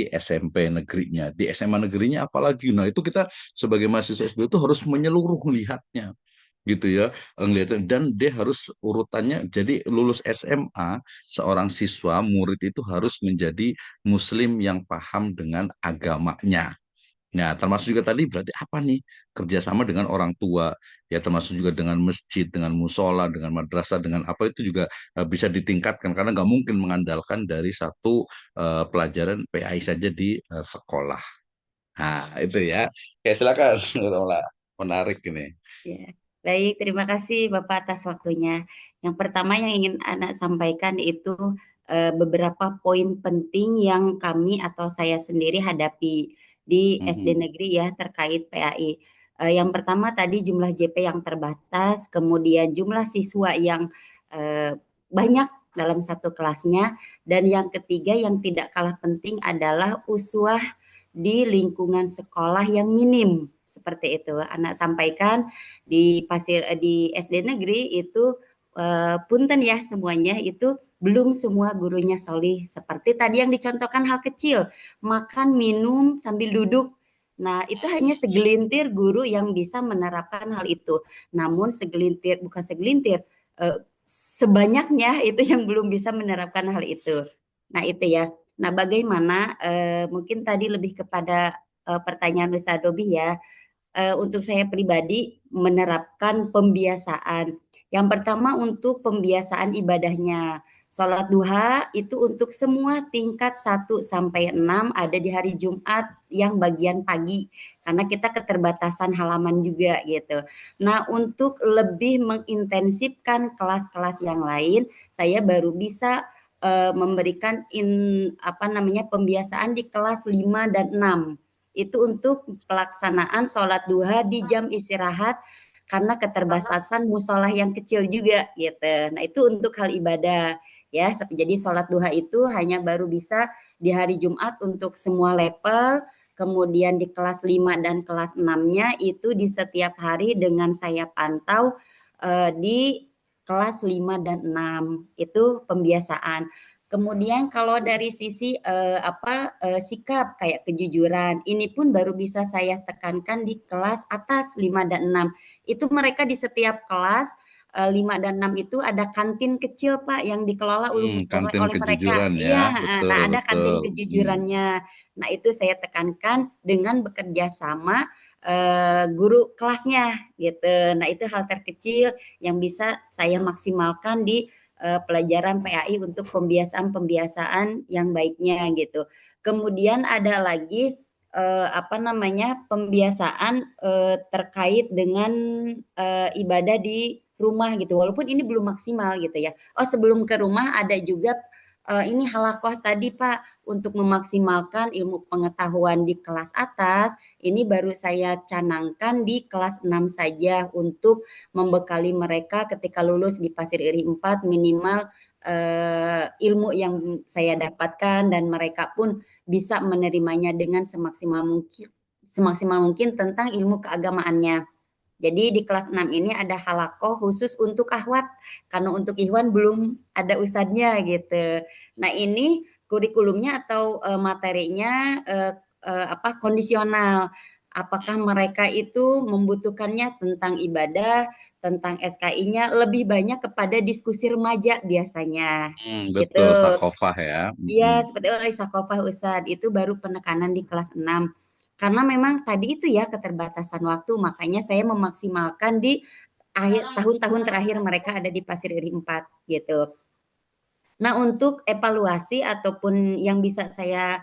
SMP negerinya, di SMA negerinya apalagi. Nah, itu kita sebagai mahasiswa SD itu harus menyeluruh melihatnya gitu ya, ngeliatin, dan dia harus urutannya jadi lulus SMA seorang siswa murid itu harus menjadi muslim yang paham dengan agamanya. Nah, termasuk juga tadi berarti apa nih, kerjasama dengan orang tua ya, termasuk juga dengan masjid, dengan musola, dengan madrasah, dengan apa itu juga bisa ditingkatkan karena nggak mungkin mengandalkan dari satu pelajaran PAI saja di sekolah. Nah, itu ya. Oke, silakan. Menarik ini. Ya, baik, terima kasih Bapak atas waktunya. Yang pertama yang ingin Anak sampaikan itu beberapa poin penting yang kami atau saya sendiri hadapi di SD negeri ya terkait PAI. Yang pertama tadi jumlah JP yang terbatas, kemudian jumlah siswa yang banyak dalam satu kelasnya, dan yang ketiga yang tidak kalah penting adalah uswah di lingkungan sekolah yang minim. Seperti itu Anak sampaikan di SD negeri itu punten ya semuanya itu belum semua gurunya solih. Seperti tadi yang dicontohkan hal kecil, makan minum sambil duduk. Nah, itu hanya segelintir guru yang bisa menerapkan hal itu. Namun segelintir, bukan segelintir, sebanyaknya itu yang belum bisa menerapkan hal itu. Nah, itu ya. Nah, bagaimana mungkin tadi lebih kepada pertanyaan Ustaz Robi ya. Untuk saya pribadi menerapkan pembiasaan. Yang pertama untuk pembiasaan ibadahnya. Sholat duha itu untuk semua tingkat 1 sampai 6 ada di hari Jumat yang bagian pagi. Karena kita keterbatasan halaman juga gitu. Nah, untuk lebih mengintensifkan kelas-kelas yang lain, saya baru bisa memberikan pembiasaan di kelas 5 dan 6. Itu untuk pelaksanaan sholat duha di jam istirahat karena keterbatasan musolah yang kecil juga gitu. Nah, itu untuk hal ibadah ya. Jadi sholat duha itu hanya baru bisa di hari Jumat untuk semua level. Kemudian di kelas 5 dan kelas 6-nya itu di setiap hari dengan saya pantau di kelas 5 dan 6. Itu pembiasaan. Kemudian kalau dari sisi sikap kayak kejujuran, ini pun baru bisa saya tekankan di kelas atas 5 dan 6. Itu mereka di setiap kelas 5 dan 6 itu ada kantin kecil Pak yang dikelola Kantin oleh mereka. kejujuran ya, Iya, betul nah ada betul. kantin kejujurannya. Nah itu saya tekankan dengan bekerja sama guru kelasnya gitu. Nah itu hal terkecil yang bisa saya maksimalkan di pelajaran PAI untuk pembiasaan-pembiasaan yang baiknya gitu. Kemudian ada lagi pembiasaan terkait dengan ibadah di rumah gitu. Walaupun ini belum maksimal gitu ya. Oh, sebelum ke rumah ada juga ini halakoh tadi Pak untuk memaksimalkan ilmu pengetahuan di kelas atas. Ini baru saya canangkan di kelas 6 saja untuk membekali mereka ketika lulus di Pasir Iri 4 minimal ilmu yang saya dapatkan dan mereka pun bisa menerimanya dengan semaksimal mungkin tentang ilmu keagamaannya. Jadi di kelas 6 ini ada halakoh khusus untuk akhwat karena untuk ikhwan belum ada ustadznya gitu. Nah, ini kurikulumnya atau materinya kondisional. Apakah mereka itu membutuhkannya tentang ibadah, tentang SKI-nya lebih banyak kepada diskusi remaja biasanya. Gitu. Betul, sakofah ya. Iya, seperti sakofah Ustadz itu baru penekanan di kelas 6. Karena memang tadi itu ya keterbatasan waktu, makanya saya memaksimalkan di tahun-tahun terakhir mereka ada di Pasir Iri 4 gitu. Nah, untuk evaluasi ataupun yang bisa saya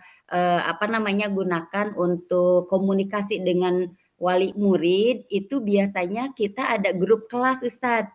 gunakan untuk komunikasi dengan wali murid itu biasanya kita ada grup kelas Ustadz.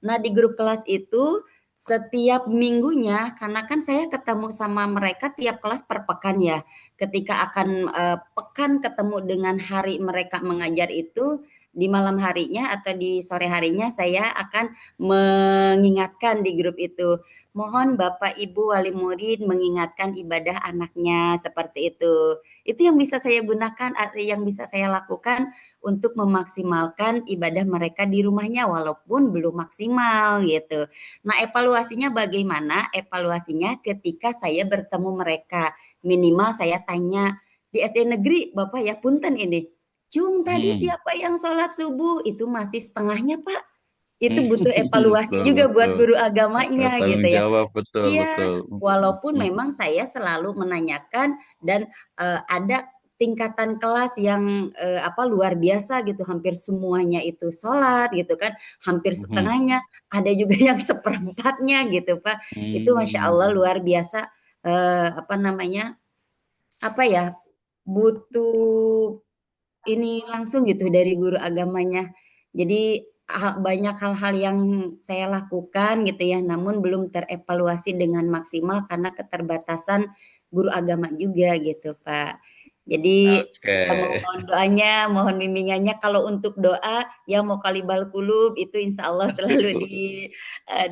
Nah, di grup kelas itu setiap minggunya karena kan saya ketemu sama mereka tiap kelas per pekan ya. Ketika akan pekan ketemu dengan hari mereka mengajar itu di malam harinya atau di sore harinya saya akan mengingatkan di grup itu. Mohon Bapak Ibu wali murid mengingatkan ibadah anaknya seperti itu. Itu yang bisa saya gunakan, yang bisa saya lakukan untuk memaksimalkan ibadah mereka di rumahnya walaupun belum maksimal gitu. Nah, evaluasinya bagaimana? Evaluasinya ketika saya bertemu mereka. Minimal saya tanya di SD negeri, Bapak ya punten ini. Cung tadi siapa yang sholat subuh? Itu masih setengahnya Pak. Itu butuh evaluasi juga buat guru agamanya gitu Tanggung ya. jawab, betul Iya, betul. walaupun memang saya selalu menanyakan dan ada tingkatan kelas yang luar biasa gitu, hampir semuanya itu sholat gitu kan, hampir setengahnya, ada juga yang seperempatnya gitu Pak. Itu Masya Allah luar biasa butuh ini langsung gitu dari guru agamanya. Jadi banyak hal-hal yang saya lakukan gitu ya, namun belum terevaluasi dengan maksimal karena keterbatasan guru agama juga gitu Pak. Jadi ya mohon doanya, mohon bimbingannya. Kalau untuk doa ya mau kalibal kulub itu insya Allah selalu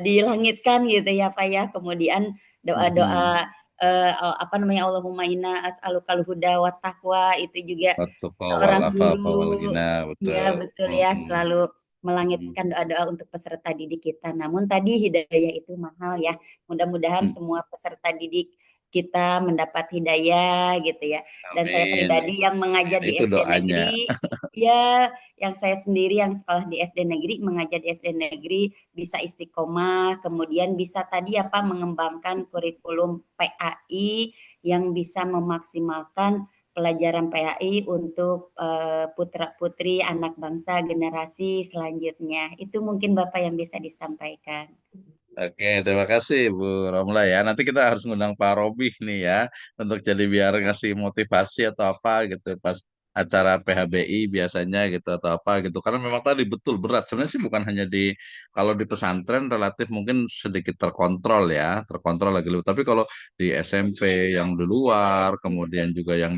dilangitkan gitu ya Pak ya. Kemudian doa-doa Allahumma inna as'alukal huda wa taqwa itu juga seorang guru ya betul ya selalu melangitkan doa-doa untuk peserta didik kita. Namun tadi hidayah itu mahal ya. Mudah-mudahan semua peserta didik kita mendapat hidayah gitu ya. Dan saya pribadi yang mengajar di SD negeri, ya yang saya sendiri yang sekolah di SD negeri, mengajar di SD negeri bisa istiqomah, kemudian bisa tadi mengembangkan kurikulum PAI yang bisa memaksimalkan pelajaran PAI untuk putra-putri anak bangsa generasi selanjutnya. Itu mungkin Bapak yang bisa disampaikan. Oke, terima kasih Bu Romla ya. Nanti kita harus ngundang Pak Robih nih ya, untuk jadi biar ngasih motivasi atau apa gitu pas acara PHBI biasanya gitu atau apa gitu. Karena memang tadi betul berat. Sebenarnya sih bukan hanya kalau di pesantren relatif mungkin sedikit terkontrol ya, terkontrol lagi. Tapi kalau di SMP yang di luar, kemudian juga yang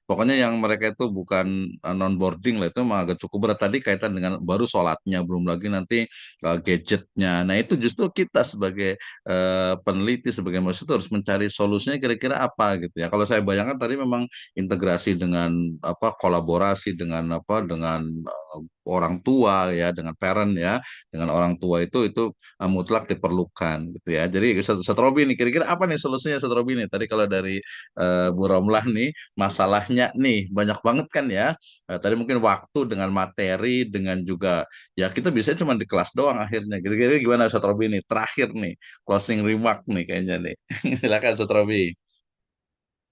pokoknya yang mereka itu bukan non boarding lah itu memang agak cukup berat. Tadi kaitan dengan baru sholatnya, belum lagi nanti gadgetnya. Nah itu justru kita sebagai peneliti, sebagai mahasiswa harus mencari solusinya kira-kira apa gitu ya. Kalau saya bayangkan tadi memang integrasi dengan apa kolaborasi dengan orang tua ya, dengan parent ya, dengan orang tua itu mutlak diperlukan gitu ya. Jadi Setrobi nih kira-kira apa nih solusinya Setrobi nih? Tadi kalau dari Bu Romlah nih masalahnya nih banyak banget kan ya. Tadi mungkin waktu dengan materi dengan juga ya kita bisa cuma di kelas doang akhirnya. Kira-kira gimana Setrobi nih? Terakhir nih closing remark nih kayaknya nih. Silakan Setrobi.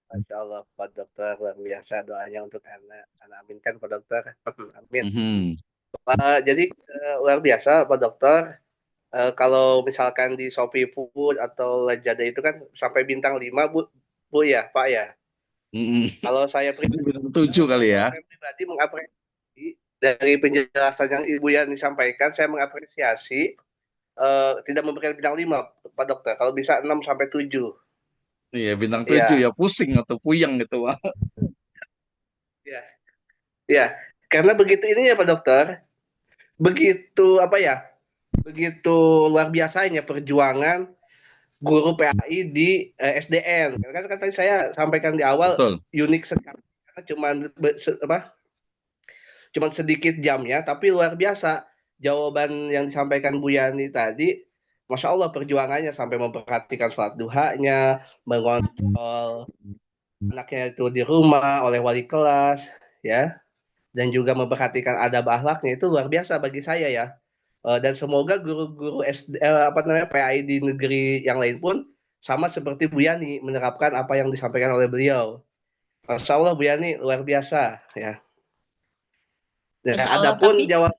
Masya Allah, Pak Dokter, luar biasa doanya untuk anak. Anak aminkan, Pak Dokter. Amin. Mhm. Jadi luar biasa, Pak Dokter. Kalau misalkan di Shopee Food atau Lazada itu kan sampai bintang 5, Bu, Bu ya, Pak ya. Mhm. Kalau saya pribadi, 7 kali ya. saya pribadi mengapresiasi dari penjelasan yang Ibu Yani sampaikan, saya mengapresiasi tidak memberikan bintang 5, Pak Dokter. Kalau bisa 6 sampai 7. Iya bintang 7 Ya, ya pusing atau puyeng gitu Pak. ya, ya. Karena begitu ini ya Pak Dokter, begitu apa ya? Begitu luar biasanya perjuangan guru PAI di SDN. Kan tadi saya sampaikan di awal Betul. unik sekali karena cuma sedikit jamnya, tapi luar biasa jawaban yang disampaikan Bu Yani tadi. Masya Allah perjuangannya sampai memperhatikan sholat duhanya, mengontrol anaknya itu di rumah oleh wali kelas, ya, dan juga memperhatikan adab akhlaknya itu luar biasa bagi saya ya. Dan semoga guru-guru SD, PAI di negeri yang lain pun sama seperti Bu Yani menerapkan apa yang disampaikan oleh beliau. Masya Allah Bu Yani luar biasa ya. Dan Masya Allah, adapun tapi jawab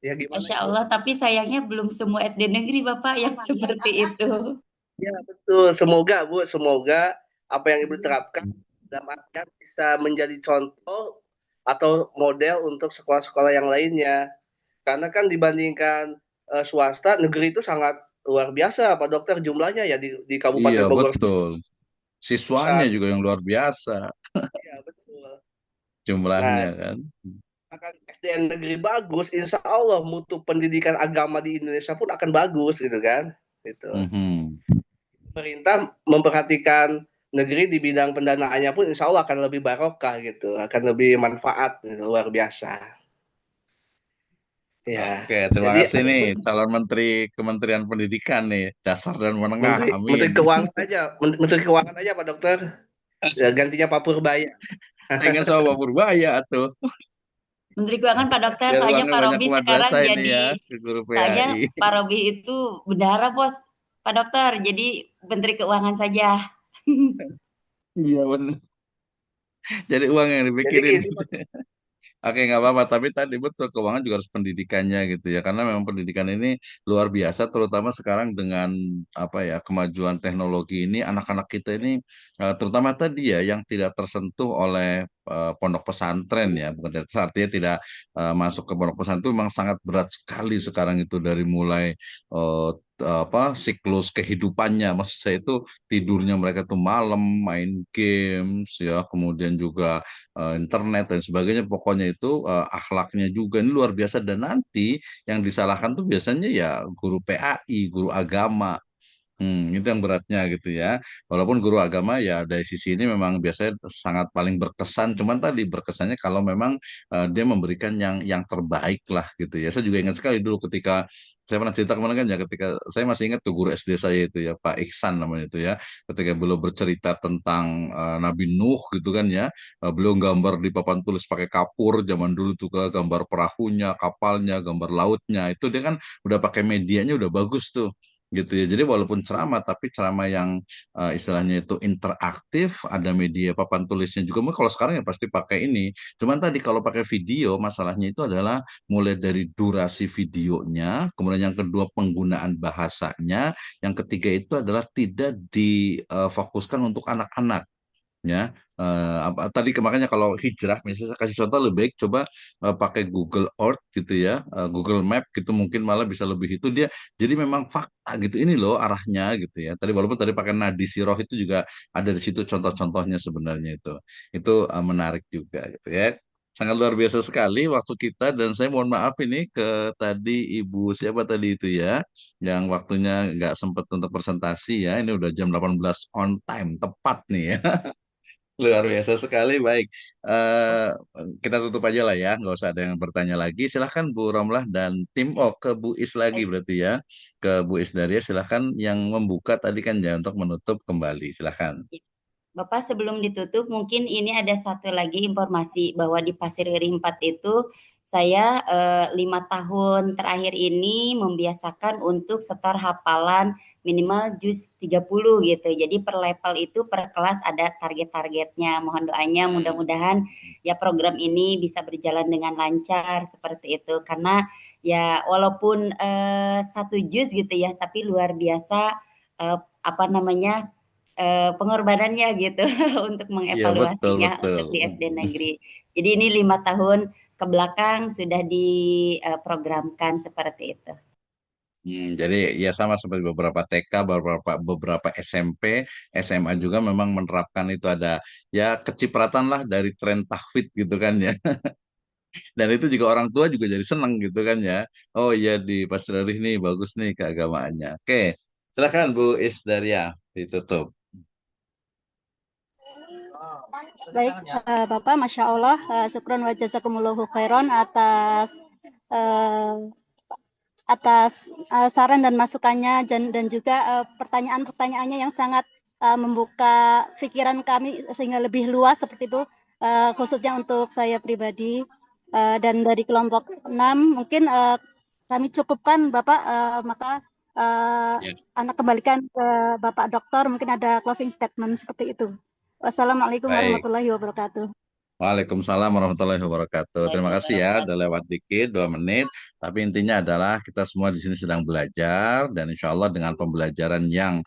ya gimana Masya Ibu? Allah, tapi sayangnya belum semua SD negeri Bapak yang seperti itu. Ya betul. Semoga Bu, semoga apa yang Ibu terapkan dalam artian bisa menjadi contoh atau model untuk sekolah-sekolah yang lainnya. Karena kan dibandingkan swasta, negeri itu sangat luar biasa Pak Dokter jumlahnya ya di Iya Kabupaten Bogor betul. Siswanya pusat. juga yang luar biasa Iya betul. jumlahnya Nah, kan. akan SDN negeri bagus, insya Allah mutu pendidikan agama di Indonesia pun akan bagus gitu kan. Gitu. Mhm. Pemerintah memperhatikan negeri di bidang pendanaannya pun insya Allah akan lebih barokah gitu, akan lebih manfaat gitu, luar biasa. Ya, Oke, terima jadi kasih nih calon Menteri Kementerian Pendidikan nih, dasar dan menengah. Menteri Amin. Menteri Keuangan aja, Menteri Keuangan aja Pak Dokter. Ya, gantinya Pak Purbaya. Saya ingat sama Pak Purbaya tuh. Menteri Keuangan Pak Dokter, Biar soalnya uangnya Pak banyak Robi ke sekarang madrasah ini jadi, ya, ke guru soalnya PAI. Pak Robi itu bendahara bos, Pak Dokter, jadi Menteri Keuangan saja. Iya benar. Jadi uang yang Jadi dipikirin. gini Pak. Oke, nggak apa-apa. Tapi tadi betul keuangan juga harus pendidikannya gitu ya. Karena memang pendidikan ini luar biasa, terutama sekarang dengan apa ya kemajuan teknologi ini, anak-anak kita ini, terutama tadi ya yang tidak tersentuh oleh pondok pesantren ya, bukan artinya tidak masuk ke pondok pesantren itu memang sangat berat sekali sekarang itu dari mulai eh, apa siklus kehidupannya. Maksud saya itu tidurnya mereka tuh malam, main games ya, kemudian juga internet dan sebagainya. Pokoknya itu akhlaknya juga ini luar biasa dan nanti yang disalahkan tuh biasanya ya guru PAI, guru agama. Itu yang beratnya gitu ya. Walaupun guru agama ya dari sisi ini memang biasanya sangat paling berkesan. Cuman tadi berkesannya kalau memang dia memberikan yang terbaik lah gitu ya. Saya juga ingat sekali dulu ketika saya pernah cerita kemana kan ya ketika saya masih ingat tuh guru SD saya itu ya Pak Iksan namanya itu ya. Ketika beliau bercerita tentang Nabi Nuh gitu kan ya. Beliau gambar di papan tulis pakai kapur zaman dulu tuh ke gambar perahunya, kapalnya, gambar lautnya. Itu dia kan udah pakai medianya udah bagus tuh gitu ya. Jadi walaupun ceramah tapi ceramah yang istilahnya itu interaktif, ada media papan tulisnya juga. Mungkin kalau sekarang ya pasti pakai ini. Cuman tadi kalau pakai video masalahnya itu adalah mulai dari durasi videonya, kemudian yang kedua penggunaan bahasanya, yang ketiga itu adalah tidak difokuskan untuk anak-anak ya. Tadi makanya kalau hijrah misalnya saya kasih contoh lebih baik coba pakai Google Earth gitu ya, Google Map gitu mungkin malah bisa lebih itu dia jadi memang fakta gitu ini loh arahnya gitu ya. Tadi walaupun tadi pakai nadi siroh itu juga ada di situ contoh-contohnya sebenarnya itu menarik juga gitu ya. Sangat luar biasa sekali waktu kita dan saya mohon maaf ini ke tadi Ibu siapa tadi itu ya yang waktunya nggak sempat untuk presentasi ya. Ini udah jam 18 on time tepat nih ya. Luar biasa sekali, baik. Eh, kita tutup aja lah ya, nggak usah ada yang bertanya lagi. Silahkan Bu Romlah dan tim, oh ke Bu Is lagi Baik. berarti ya. Ke Bu Is Daria, silahkan yang membuka tadi kan ya untuk menutup kembali, silahkan. Bapak, sebelum ditutup, mungkin ini ada satu lagi informasi bahwa di Pasir Iri 4 itu saya 5 tahun terakhir ini membiasakan untuk setor hafalan minimal juz 30 gitu. Jadi per level itu per kelas ada target-targetnya. Mohon doanya mudah-mudahan ya program ini bisa berjalan dengan lancar seperti itu. Karena ya walaupun 1 juz gitu ya, tapi luar biasa apa namanya pengorbanannya gitu untuk Iya betul mengevaluasinya betul. untuk di SD negeri. Jadi ini 5 tahun ke belakang sudah diprogramkan seperti itu. Jadi ya sama seperti beberapa TK, beberapa SMP, SMA juga memang menerapkan itu ada ya kecipratan lah dari tren tahfidz gitu kan ya. Dan itu juga orang tua juga jadi seneng gitu kan ya. Oh iya di Pasrarih nih bagus nih keagamaannya. Oke, silakan Bu Isdaria ditutup. Baik, Bapak, Masya Allah, syukron wa jazakumullahu khairan eh, atas saran dan masukannya dan juga pertanyaan-pertanyaannya yang sangat membuka pikiran kami sehingga lebih luas seperti itu, khususnya untuk saya pribadi. Dan dari kelompok 6 mungkin kami cukupkan Bapak, maka Ya. anak kembalikan ke Bapak Dokter, mungkin ada closing statement seperti itu. Wassalamualaikum Baik. warahmatullahi wabarakatuh. Waalaikumsalam warahmatullahi wabarakatuh. Terima kasih ya, udah lewat dikit, 2 menit. Tapi intinya adalah kita semua di sini sedang belajar dan insya Allah dengan pembelajaran yang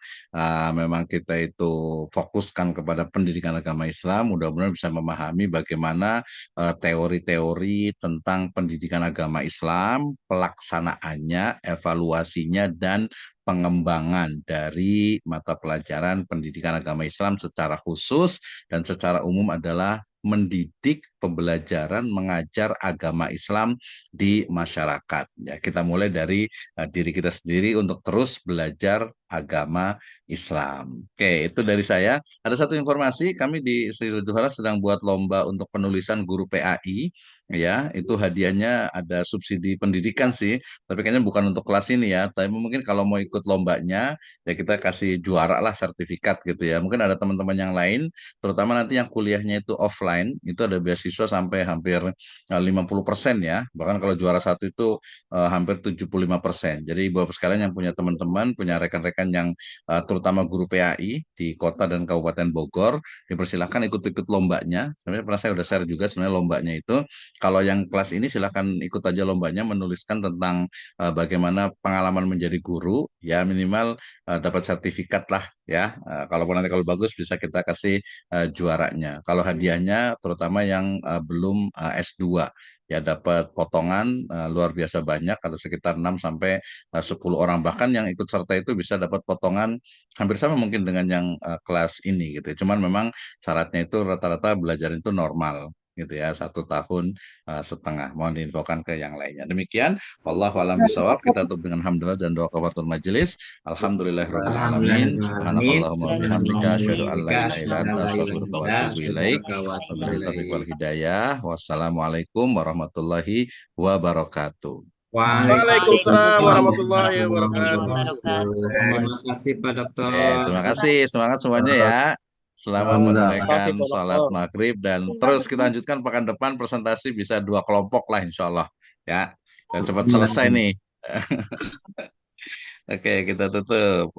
memang kita itu fokuskan kepada pendidikan agama Islam, mudah-mudahan bisa memahami bagaimana teori-teori tentang pendidikan agama Islam, pelaksanaannya, evaluasinya, dan pengembangan dari mata pelajaran pendidikan agama Islam secara khusus dan secara umum adalah mendidik pembelajaran mengajar agama Islam di masyarakat. Ya, kita mulai dari diri kita sendiri untuk terus belajar agama Islam. Oke, itu dari saya. Ada satu informasi, kami di Sri Juhara sedang buat lomba untuk penulisan guru PAI. Ya, itu hadiahnya ada subsidi pendidikan sih, tapi kayaknya bukan untuk kelas ini ya. Tapi mungkin kalau mau ikut lombanya, ya kita kasih juara lah sertifikat gitu ya. Mungkin ada teman-teman yang lain terutama nanti yang kuliahnya itu offline, itu ada beasiswa sampai hampir 50% ya, bahkan kalau juara satu itu hampir 75%. Jadi Bapak sekalian yang punya teman-teman, punya rekan-rekan yang terutama guru PAI di kota dan Kabupaten Bogor, dipersilahkan ikut-ikut lombanya. Sebenarnya pernah saya udah share juga sebenarnya lombanya itu. Kalau yang kelas ini silahkan ikut aja lombanya, menuliskan tentang bagaimana pengalaman menjadi guru, ya minimal dapat sertifikat lah ya. Kalaupun nanti kalau bagus bisa kita kasih juaranya. Kalau hadiahnya terutama yang belum S2 ya dapat potongan luar biasa banyak, ada sekitar 6 sampai 10 orang, bahkan yang ikut serta itu bisa dapat potongan hampir sama mungkin dengan yang kelas ini gitu. Cuman memang syaratnya itu rata-rata belajar itu normal gitu ya, 1 tahun setengah. Mohon diinfokan ke yang lainnya. Demikian, wallahu a'lam bishawab. Kita tutup dengan hamdalah dan doa kafatul majelis. Alhamdulillahirabbil alamin. Subhanakallahumma wa bihamdika asyhadu an la ilaha illa anta astaghfiruka wa atubu ilaik. Wabillahi taufiq wal hidayah. Wassalamualaikum warahmatullahi wabarakatuh. Waalaikumsalam warahmatullahi wabarakatuh. Terima kasih Pak Dokter. Terima kasih, semangat semuanya ya. Selamat menunaikan sholat maghrib dan terus kita lanjutkan pekan depan presentasi bisa 2 kelompok lah insya Allah ya. Dan cepat selesai nih. Oke, kita tutup.